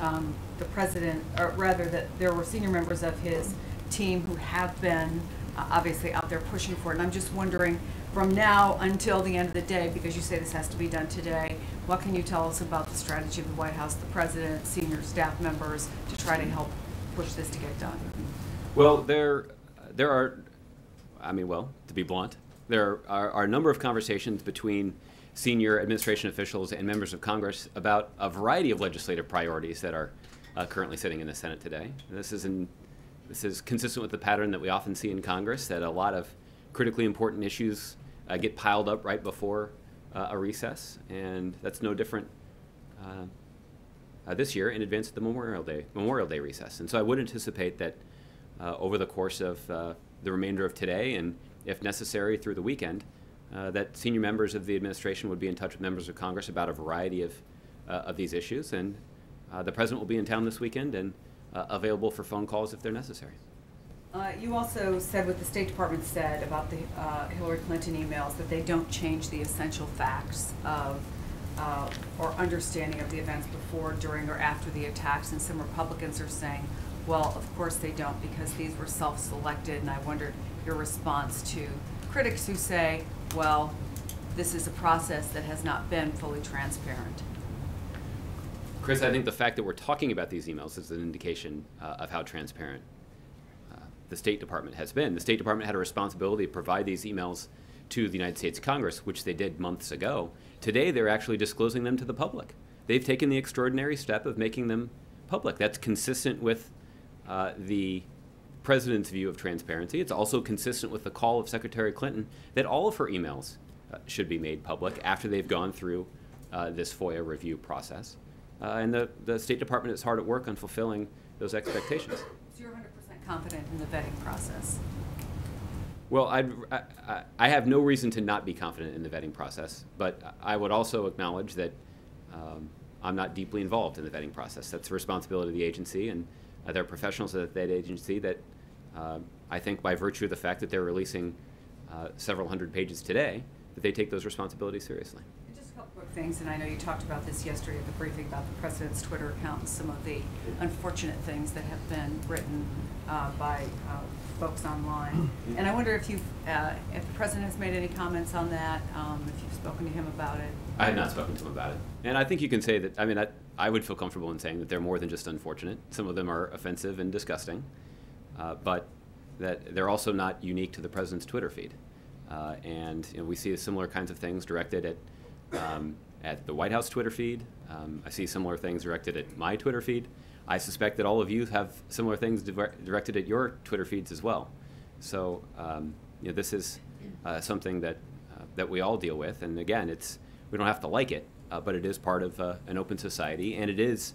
the president, or rather that there were senior members of his team who have been obviously out there pushing for it. And I'm just wondering, from now until the end of the day, because you say this has to be done today, what can you tell us about the strategy of the White House, the president, senior staff members, to try to help push this to get done? Well, there are, I mean, well, to be blunt, there are a number of conversations between senior administration officials and members of Congress about a variety of legislative priorities that are currently sitting in the Senate today. And this is consistent with the pattern that we often see in Congress, that a lot of critically important issues get piled up right before a recess, and that's no different this year in advance of the Memorial Day recess. And so I would anticipate that over the course of the remainder of today, and if necessary through the weekend, that senior members of the administration would be in touch with members of Congress about a variety of these issues, and the president will be in town this weekend and available for phone calls if they're necessary. You also said what the State Department said about the Hillary Clinton emails, that they don't change the essential facts of or understanding of the events before, during, or after the attacks, and some Republicans are saying, well, of course they don't, because these were self-selected. And I wondered your response to critics who say, well, this is a process that has not been fully transparent. Chris, I think the fact that we're talking about these emails is an indication of how transparent the State Department has been. The State Department had a responsibility to provide these emails to the United States Congress, which they did months ago. Today, they're actually disclosing them to the public. They've taken the extraordinary step of making them public. That's consistent with the president's view of transparency. It's also consistent with the call of Secretary Clinton that all of her emails should be made public after they've gone through this FOIA review process. And the State Department is hard at work on fulfilling those expectations. So you're 100% confident in the vetting process? Well, I have no reason to not be confident in the vetting process, but I would also acknowledge that I'm not deeply involved in the vetting process. That's the responsibility of the agency, and there are professionals at that agency that I think by virtue of the fact that they're releasing several hundred pages today, that they take those responsibilities seriously. Just a couple quick things, and I know you talked about this yesterday at the briefing about the president's Twitter account and some of the unfortunate things that have been written by folks online. And I wonder if the president has made any comments on that, if you've spoken to him about it. I have not spoken to him about it. And I think you can say that, I mean, I would feel comfortable in saying that they're more than just unfortunate. Some of them are offensive and disgusting, but that they're also not unique to the president's Twitter feed. And we see similar kinds of things directed at the White House Twitter feed. I see similar things directed at my Twitter feed. I suspect that all of you have similar things directed at your Twitter feeds as well. So this is something that we all deal with. And again, we don't have to like it, but it is part of an open society, and it is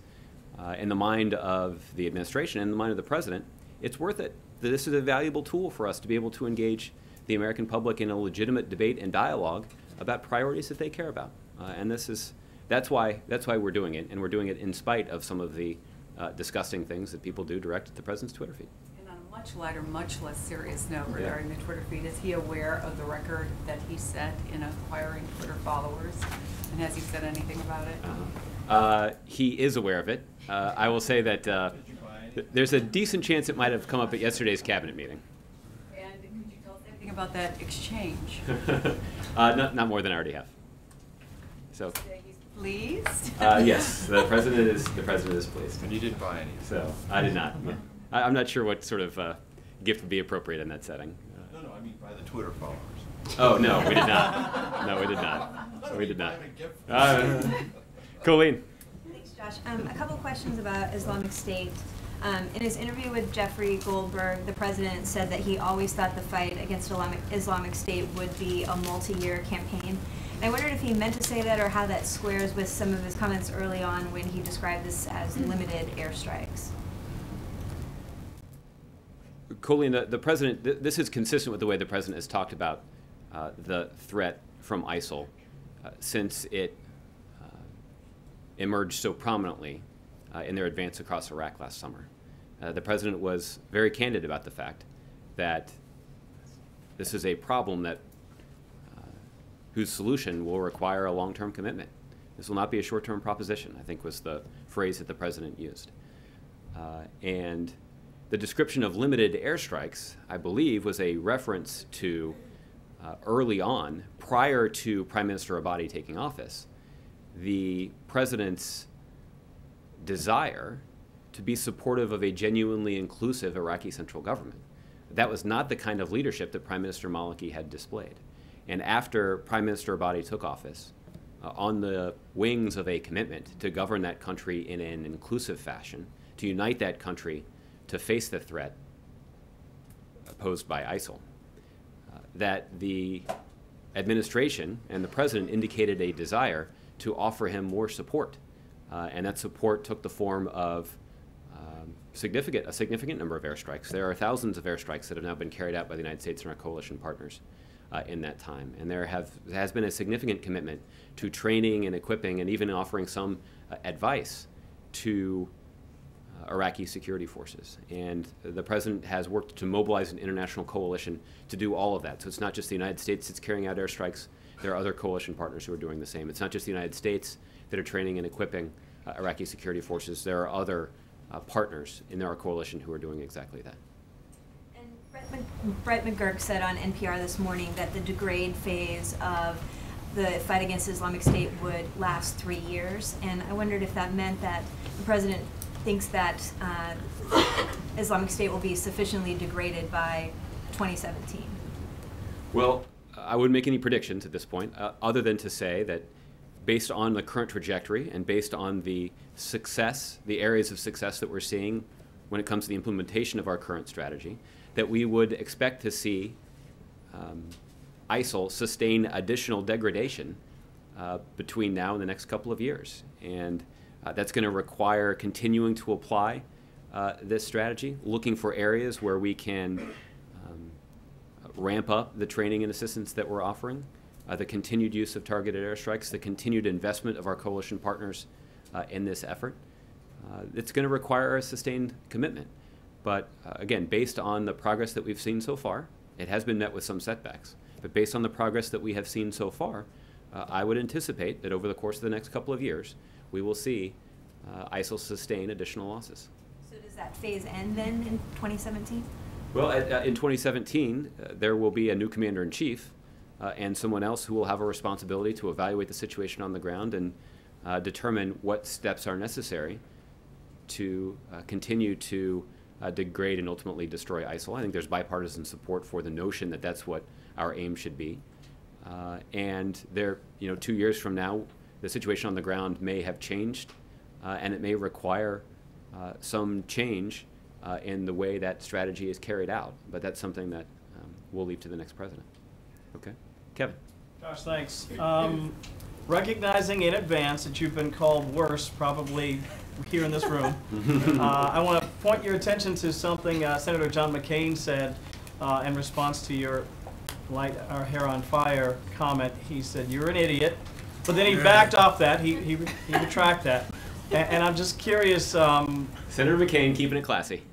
in the mind of the administration and the mind of the president. It's worth it. This is a valuable tool for us to be able to engage the American public in a legitimate debate and dialogue about priorities that they care about. And that's why we're doing it, and we're doing it in spite of some of the disgusting things that people do direct at the president's Twitter feed. And on a much lighter, much less serious note regarding the Twitter feed, is he aware of the record that he set in acquiring Twitter followers? And has he said anything about it? He is aware of it. I will say that there's a decent chance it might have come up at yesterday's cabinet meeting. And could you tell us anything about that exchange? Not more than I already have. So. He's pleased? Yes, the president is pleased. And you didn't buy any. So I did not. Yeah. I'm not sure what sort of gift would be appropriate in that setting. No, I mean by the Twitter followers. Oh no, we did not. No, we did not. We did not. Colleen. Thanks, Josh. A couple of questions about Islamic State. In his interview with Jeffrey Goldberg, the president said that he always thought the fight against Islamic State would be a multi-year campaign. And I wondered if he meant to say that, or how that squares with some of his comments early on when he described this as limited airstrikes. Colleen, the president, this is consistent with the way the president has talked about the threat from ISIL since it emerged so prominently in their advance across Iraq last summer. The president was very candid about the fact that this is a problem that whose solution will require a long-term commitment This will not be a short-term proposition, I think was the phrase that the president used. And the description of limited airstrikes, I believe, was a reference to early on, prior to Prime Minister Abadi taking office, the president's desire to be supportive of a genuinely inclusive Iraqi central government. That was not the kind of leadership that Prime Minister Maliki had displayed. And after Prime Minister Abadi took office, on the wings of a commitment to govern that country in an inclusive fashion, to unite that country to face the threat posed by ISIL, that the administration and the president indicated a desire to offer him more support. And that support took the form of a significant number of airstrikes. There are thousands of airstrikes that have now been carried out by the United States and our coalition partners in that time. And there has been a significant commitment to training and equipping and even offering some advice to Iraqi security forces. And the president has worked to mobilize an international coalition to do all of that. So it's not just the United States that's carrying out airstrikes. There are other coalition partners who are doing the same. It's not just the United States that are training and equipping Iraqi security forces. There are other partners in our coalition who are doing exactly that. And Brett McGurk said on NPR this morning that the degrade phase of the fight against Islamic State would last 3 years. And I wondered if that meant that the president thinks that Islamic State will be sufficiently degraded by 2017. Well, I wouldn't make any predictions at this point, other than to say that based on the current trajectory and based on the success, the areas of success that we're seeing when it comes to the implementation of our current strategy, that we would expect to see ISIL sustain additional degradation between now and the next couple of years. And that's going to require continuing to apply this strategy, looking for areas where we can ramp up the training and assistance that we're offering, the continued use of targeted airstrikes, the continued investment of our coalition partners in this effort. It's going to require a sustained commitment. But again, based on the progress that we've seen so far, it has been met with some setbacks. But based on the progress that we have seen so far, I would anticipate that over the course of the next couple of years, we will see ISIL sustain additional losses. So does that phase end then in 2017? Well, in 2017, there will be a new commander-in-chief and someone else who will have a responsibility to evaluate the situation on the ground and determine what steps are necessary to continue to degrade and ultimately destroy ISIL. I think there's bipartisan support for the notion that that's what our aim should be. And there, 2 years from now, the situation on the ground may have changed, and it may require some change in the way that strategy is carried out. But that's something that we'll leave to the next president. Okay, Kevin. Josh, thanks. Recognizing in advance that you've been called worse, probably here in this room, I want to point your attention to something Senator John McCain said in response to your light our hair on fire comment. He said, "You're an idiot," but then he backed off that. He retracted that. And I'm just curious. Senator McCain keeping it classy.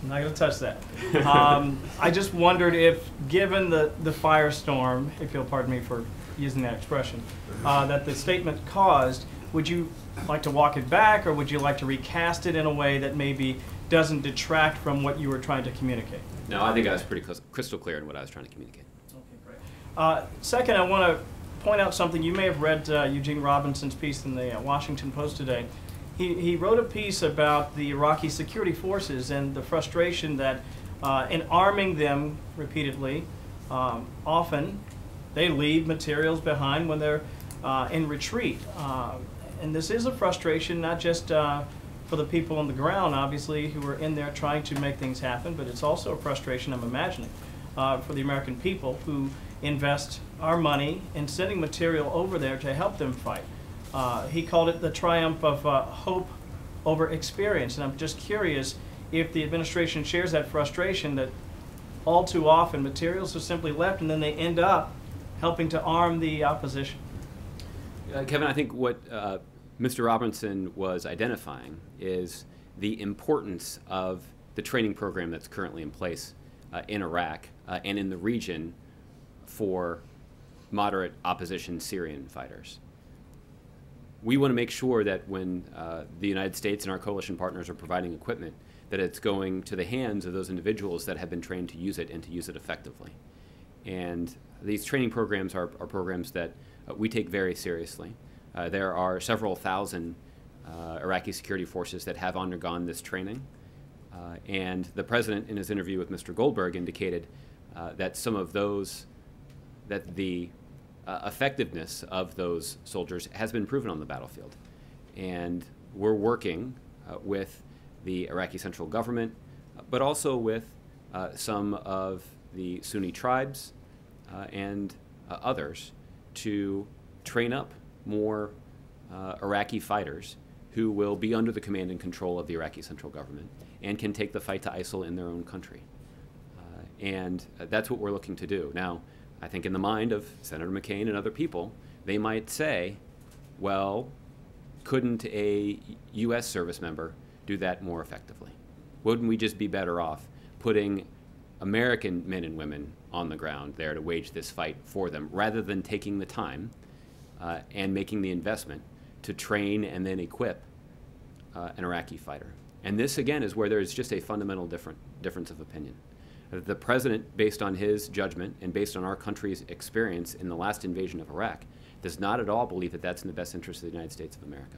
I'm not going to touch that. I just wondered if, given the firestorm, if you'll pardon me for using that expression, that the statement caused, would you like to walk it back, or would you like to recast it in a way that maybe doesn't detract from what you were trying to communicate? No, I think I was pretty crystal clear in what I was trying to communicate. Okay, great. Second, I want to point out something. You may have read Eugene Robinson's piece in the Washington Post today. He wrote a piece about the Iraqi security forces and the frustration that in arming them repeatedly, often they leave materials behind when they're in retreat. And this is a frustration not just for the people on the ground, obviously, who are in there trying to make things happen, but it's also a frustration, I'm imagining, for the American people who invest our money in sending material over there to help them fight. He called it the triumph of hope over experience, and I'm just curious if the administration shares that frustration that all too often materials are simply left and then they end up helping to arm the opposition. Kevin, I think what Mr. Robinson was identifying is the importance of the training program that's currently in place in Iraq and in the region for moderate opposition Syrian fighters. We want to make sure that when the United States and our coalition partners are providing equipment, that it's going to the hands of those individuals that have been trained to use it and to use it effectively. And these training programs are programs that we take very seriously. There are several thousand Iraqi security forces that have undergone this training. And the president, in his interview with Mr. Goldberg, indicated that some of those, that the effectiveness of those soldiers has been proven on the battlefield. And we're working with the Iraqi central government, but also with some of the Sunni tribes and others to train up more Iraqi fighters who will be under the command and control of the Iraqi central government and can take the fight to ISIL in their own country. And that's what we're looking to do. Now, I think in the mind of Senator McCain and other people, they might say, well, couldn't a U.S. service member do that more effectively? Wouldn't we just be better off putting American men and women on the ground there to wage this fight for them, rather than taking the time and making the investment to train and then equip an Iraqi fighter? And this, again, is where there's just a fundamental difference of opinion. The president, based on his judgment and based on our country's experience in the last invasion of Iraq, does not at all believe that that's in the best interest of the United States of America.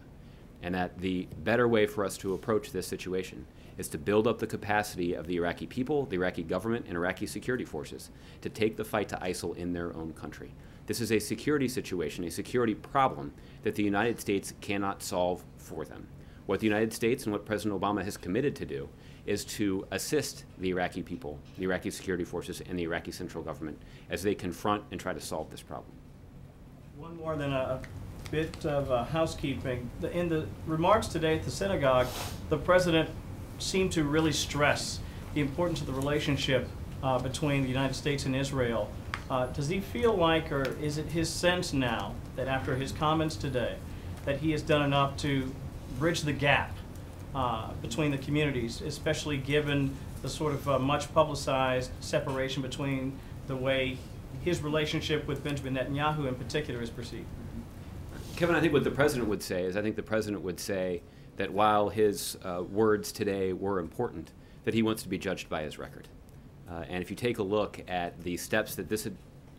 And that the better way for us to approach this situation is to build up the capacity of the Iraqi people, the Iraqi government, and Iraqi security forces to take the fight to ISIL in their own country. This is a security situation, a security problem that the United States cannot solve for them. What the United States and what President Obama has committed to do is to assist the Iraqi people, the Iraqi security forces, and the Iraqi central government as they confront and try to solve this problem. One more than a bit of housekeeping. In the remarks today at the synagogue, the president seemed to really stress the importance of the relationship between the United States and Israel. Does he feel like, or is it his sense now, that after his comments today, that he has done enough to bridge the gap between the communities, especially given the sort of much publicized separation between the way his relationship with Benjamin Netanyahu in particular is perceived? Kevin, I think what the president would say is, I think the president would say that while his words today were important, that he wants to be judged by his record. And if you take a look at the steps that this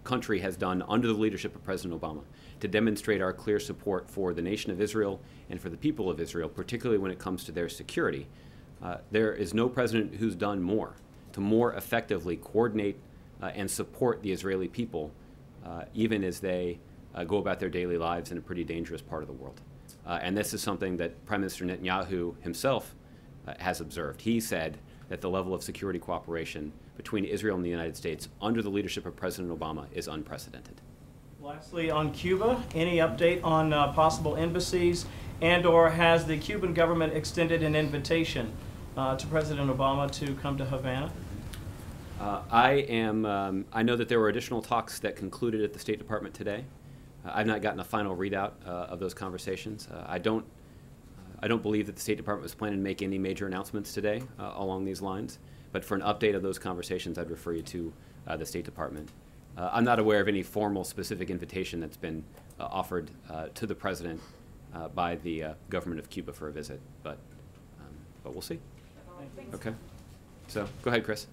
country has done under the leadership of President Obama to demonstrate our clear support for the nation of Israel and for the people of Israel, particularly when it comes to their security, there is no president who's done more to more effectively coordinate and support the Israeli people, even as they go about their daily lives in a pretty dangerous part of the world. And this is something that Prime Minister Netanyahu himself has observed. He said that the level of security cooperation between Israel and the United States under the leadership of President Obama is unprecedented. Lastly, on Cuba, any update on possible embassies, and or has the Cuban government extended an invitation to President Obama to come to Havana? I know that there were additional talks that concluded at the State Department today. I've not gotten a final readout of those conversations. I don't believe that the State Department was planning to make any major announcements today along these lines. But for an update of those conversations, I'd refer you to the State Department. I'm not aware of any formal specific invitation that's been offered to the President by the government of Cuba for a visit, but we'll see. Okay. So go ahead, Chris.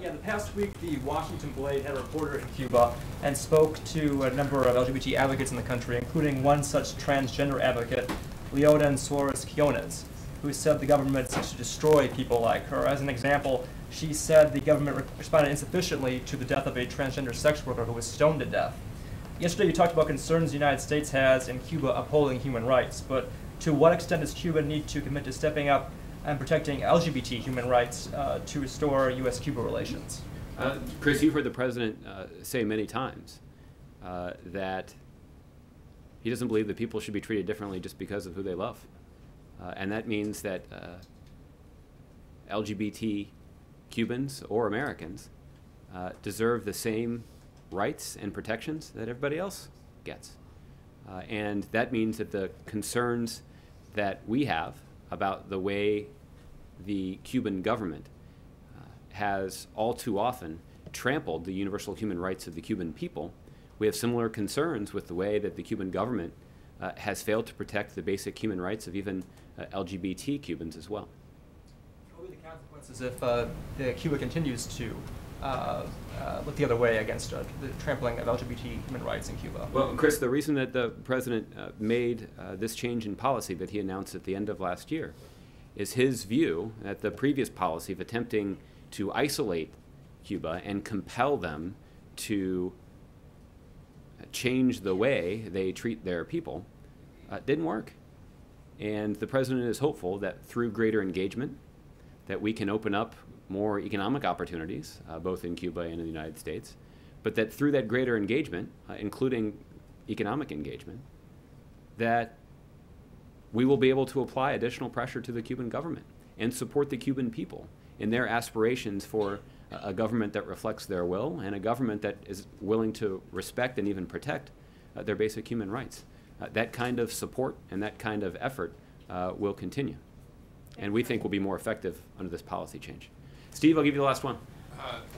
Yeah, the past week, the Washington Blade had a reporter in Cuba and spoke to a number of LGBT advocates in the country, including one such transgender advocate, Leodan Suarez-Quiones, who said the government seeks to destroy people like her. As an example, she said the government responded insufficiently to the death of a transgender sex worker who was stoned to death. Yesterday, you talked about concerns the United States has in Cuba upholding human rights, but to what extent does Cuba need to commit to stepping up and protecting LGBT human rights to restore U.S.-Cuba relations? Chris, you've heard the President say many times that he doesn't believe that people should be treated differently just because of who they love. And that means that LGBT Cubans or Americans deserve the same rights and protections that everybody else gets. And that means that the concerns that we have about the way the Cuban government has all too often trampled the universal human rights of the Cuban people, we have similar concerns with the way that the Cuban government has failed to protect the basic human rights of even LGBT Cubans as well. What will be the consequences if Cuba continues to look the other way against the trampling of LGBT human rights in Cuba? Well, Chris, the reason that the president made this change in policy that he announced at the end of last year is his view that the previous policy of attempting to isolate Cuba and compel them to change the way they treat their people didn't work. And the president is hopeful that through greater engagement that we can open up more economic opportunities, both in Cuba and in the United States, but that through that greater engagement, including economic engagement, that we will be able to apply additional pressure to the Cuban government and support the Cuban people in their aspirations for a government that reflects their will and a government that is willing to respect and even protect their basic human rights. That kind of support and that kind of effort will continue, and we think will be more effective under this policy change. Steve, I'll give you the last one.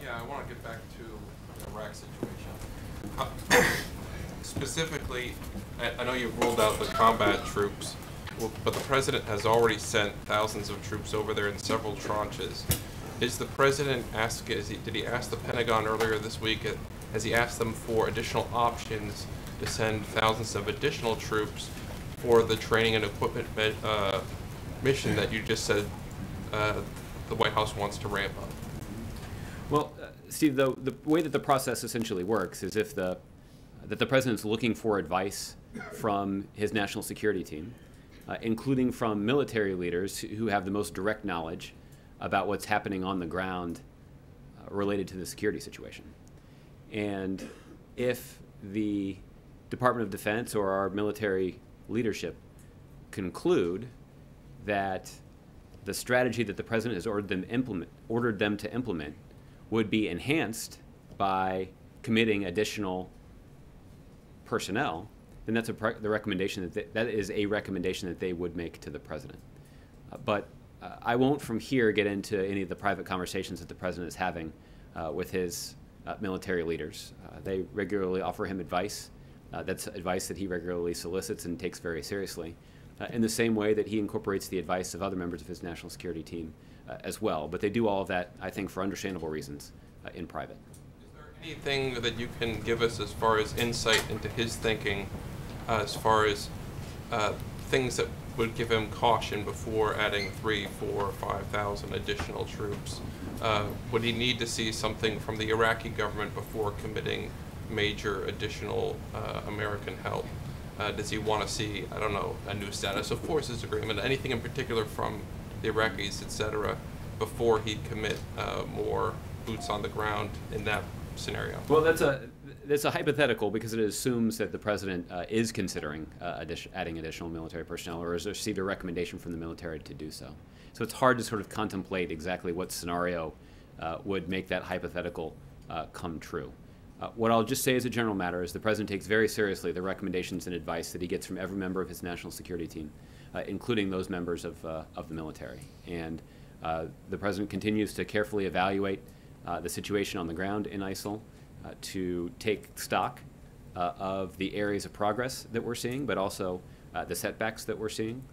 Yeah, I want to get back to the Iraq situation. Specifically, I know you've ruled out the combat troops, but the president has already sent thousands of troops over there in several tranches. Is the president did he ask the Pentagon earlier this week, has he asked them for additional options to send thousands of additional troops for the training and equipment mission that you just said the White House wants to ramp up? Well, Steve, the way that the process essentially works is if that the president's looking for advice from his national security team, including from military leaders who have the most direct knowledge about what's happening on the ground related to the security situation. And if the Department of Defense or our military leadership conclude that the strategy that the president has ordered them to implement would be enhanced by committing additional personnel, then that's the recommendation that is a recommendation that they would make to the president. But I won't from here get into any of the private conversations that the president is having with his military leaders. They regularly offer him advice. That's advice that he regularly solicits and takes very seriously, in the same way that he incorporates the advice of other members of his national security team as well. But they do all of that, I think, for understandable reasons in private. Is there anything that you can give us as far as insight into his thinking, as far as things that would give him caution before adding 3,000, 4,000, or 5,000 additional troops? Would he need to see something from the Iraqi government before committing major additional American help? Does he want to see, I don't know, a new status of forces agreement, anything in particular from the Iraqis, etc., before he'd commit more boots on the ground in that scenario? Well, that's a hypothetical because it assumes that the president is considering adding additional military personnel or has received a recommendation from the military to do so. So it's hard to sort of contemplate exactly what scenario would make that hypothetical come true. What I'll just say as a general matter is the president takes very seriously the recommendations and advice that he gets from every member of his national security team, including those members of the military. And the president continues to carefully evaluate the situation on the ground in ISIL, to take stock of the areas of progress that we're seeing, but also the setbacks that we're seeing,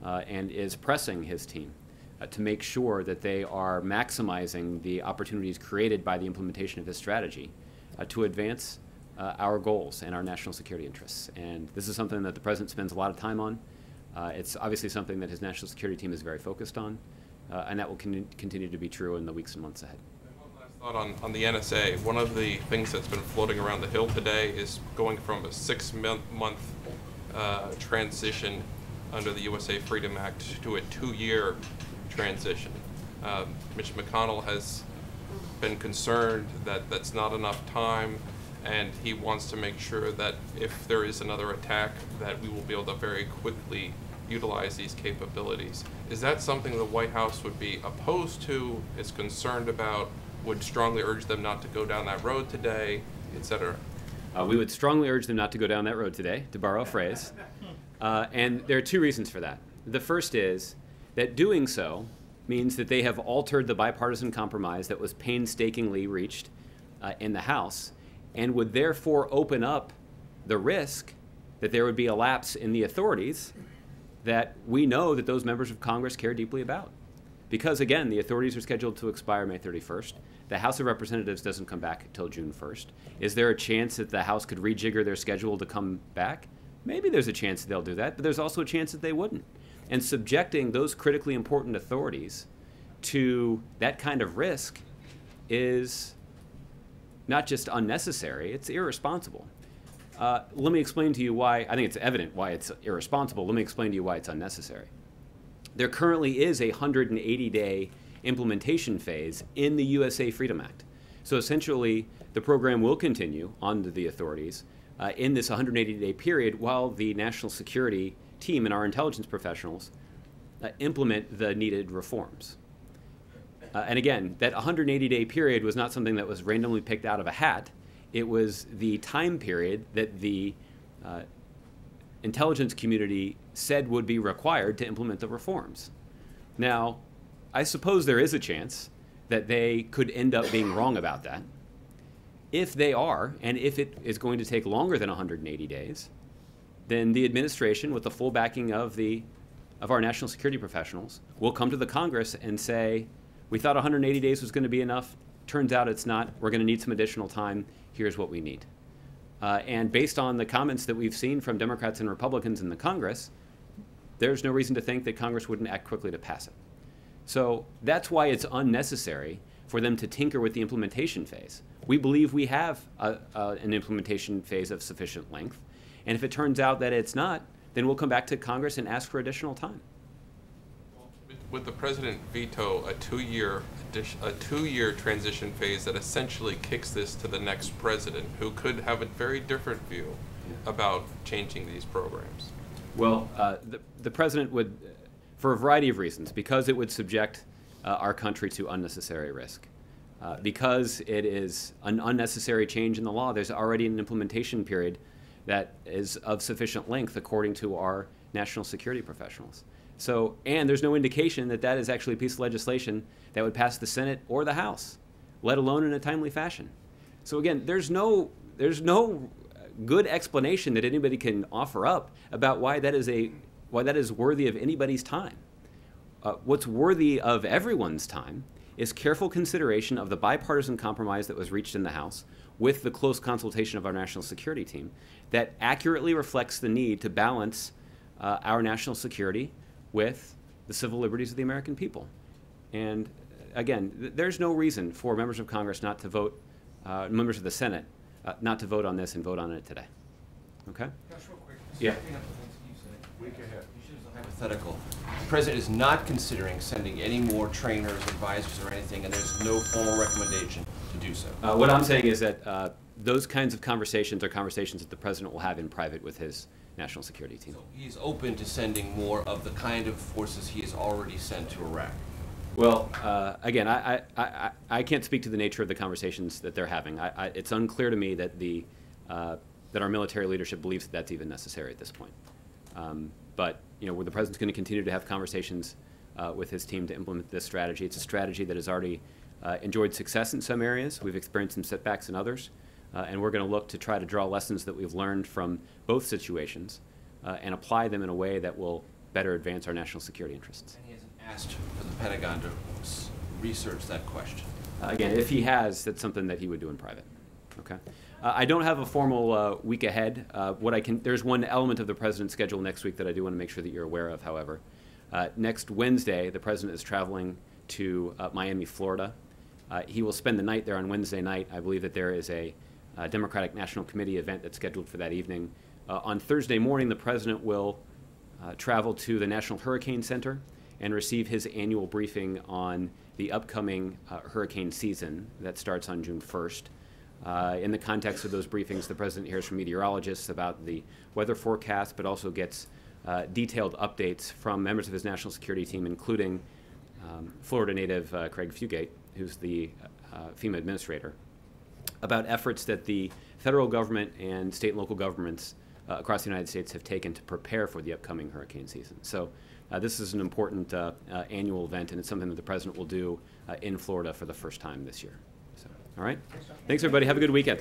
and is pressing his team to make sure that they are maximizing the opportunities created by the implementation of this strategy to advance our goals and our national security interests. And this is something that the president spends a lot of time on. It's obviously something that his national security team is very focused on, and that will continue to be true in the weeks and months ahead. Thought on the NSA. One of the things that's been floating around the Hill today is going from a 6-month transition under the USA Freedom Act to a 2-year transition. Mitch McConnell has been concerned that that's not enough time, and he wants to make sure that if there is another attack, that we will be able to very quickly utilize these capabilities. Is that something the White House would be opposed to, is concerned about, would strongly urge them not to go down that road today, etc.? We would strongly urge them not to go down that road today, to borrow a phrase. And there are 2 reasons for that. The first is that doing so means that they have altered the bipartisan compromise that was painstakingly reached in the House and would therefore open up the risk that there would be a lapse in the authorities that we know that those members of Congress care deeply about. Because again, the authorities are scheduled to expire May 31st. The House of Representatives doesn't come back until June 1st. Is there a chance that the House could rejigger their schedule to come back? Maybe there's a chance that they'll do that, but there's also a chance that they wouldn't. And subjecting those critically important authorities to that kind of risk is not just unnecessary, it's irresponsible. Let me explain to you why. I think it's evident why it's irresponsible. Let me explain to you why it's unnecessary. There currently is a 180-day implementation phase in the USA Freedom Act. So essentially, the program will continue on to the authorities in this 180-day period while the national security team and our intelligence professionals implement the needed reforms. And again, that 180-day period was not something that was randomly picked out of a hat. It was the time period that the intelligence community said would be required to implement the reforms. Now, I suppose there is a chance that they could end up being wrong about that. If they are, and if it is going to take longer than 180 days, then the administration, with the full backing of our national security professionals, will come to the Congress and say, we thought 180 days was going to be enough. Turns out it's not. We're going to need some additional time. Here's what we need. And based on the comments that we've seen from Democrats and Republicans in the Congress, there's no reason to think that Congress wouldn't act quickly to pass it. So that's why it's unnecessary for them to tinker with the implementation phase. We believe we have an implementation phase of sufficient length. And if it turns out that it's not, then we'll come back to Congress and ask for additional time. Would the president veto a two-year transition phase that essentially kicks this to the next president, who could have a very different view about changing these programs? Well, the president would, for a variety of reasons, because it would subject our country to unnecessary risk. Because it is an unnecessary change in the law, there's already an implementation period that is of sufficient length according to our national security professionals. So, and there's no indication that that is actually a piece of legislation that would pass the Senate or the House, let alone in a timely fashion. So again, there's no good explanation that anybody can offer up about why that is worthy of anybody's time. What's worthy of everyone's time is careful consideration of the bipartisan compromise that was reached in the House with the close consultation of our national security team that accurately reflects the need to balance our national security with the civil liberties of the American people. And again, there's no reason for members of Congress not to vote, members of the Senate, not to vote on this and vote on it today. Okay? Josh, real quick. Yeah. Week ahead. Hypothetical. The president is not considering sending any more trainers, advisors, or anything, and there's no formal recommendation to do so. What I'm saying is that those kinds of conversations are conversations that the president will have in private with his national security team. So he's open to sending more of the kind of forces he has already sent to Iraq. Well, again, I can't speak to the nature of the conversations that they're having. It's unclear to me that that our military leadership believes that that's even necessary at this point. But where the president's going to continue to have conversations with his team to implement this strategy. It's a strategy that has already enjoyed success in some areas. We've experienced some setbacks in others. And we're going to look to try to draw lessons that we've learned from both situations and apply them in a way that will better advance our national security interests. And he hasn't asked for the Pentagon to research that question. Again, if he has, that's something that he would do in private. Okay. I don't have a formal week ahead. There's one element of the president's schedule next week that I do want to make sure that you're aware of, however. Next Wednesday, the president is traveling to Miami, Florida. He will spend the night there on Wednesday night. I believe that there is a Democratic National Committee event that's scheduled for that evening. On Thursday morning, the president will travel to the National Hurricane Center and receive his annual briefing on the upcoming hurricane season that starts on June 1st. In the context of those briefings, the president hears from meteorologists about the weather forecast, but also gets detailed updates from members of his national security team, including Florida native Craig Fugate, who's the FEMA administrator, about efforts that the federal government and state and local governments across the United States have taken to prepare for the upcoming hurricane season. So this is an important annual event, and it's something that the president will do in Florida for the first time this year. So, All right? Thanks, everybody. Have a good weekend.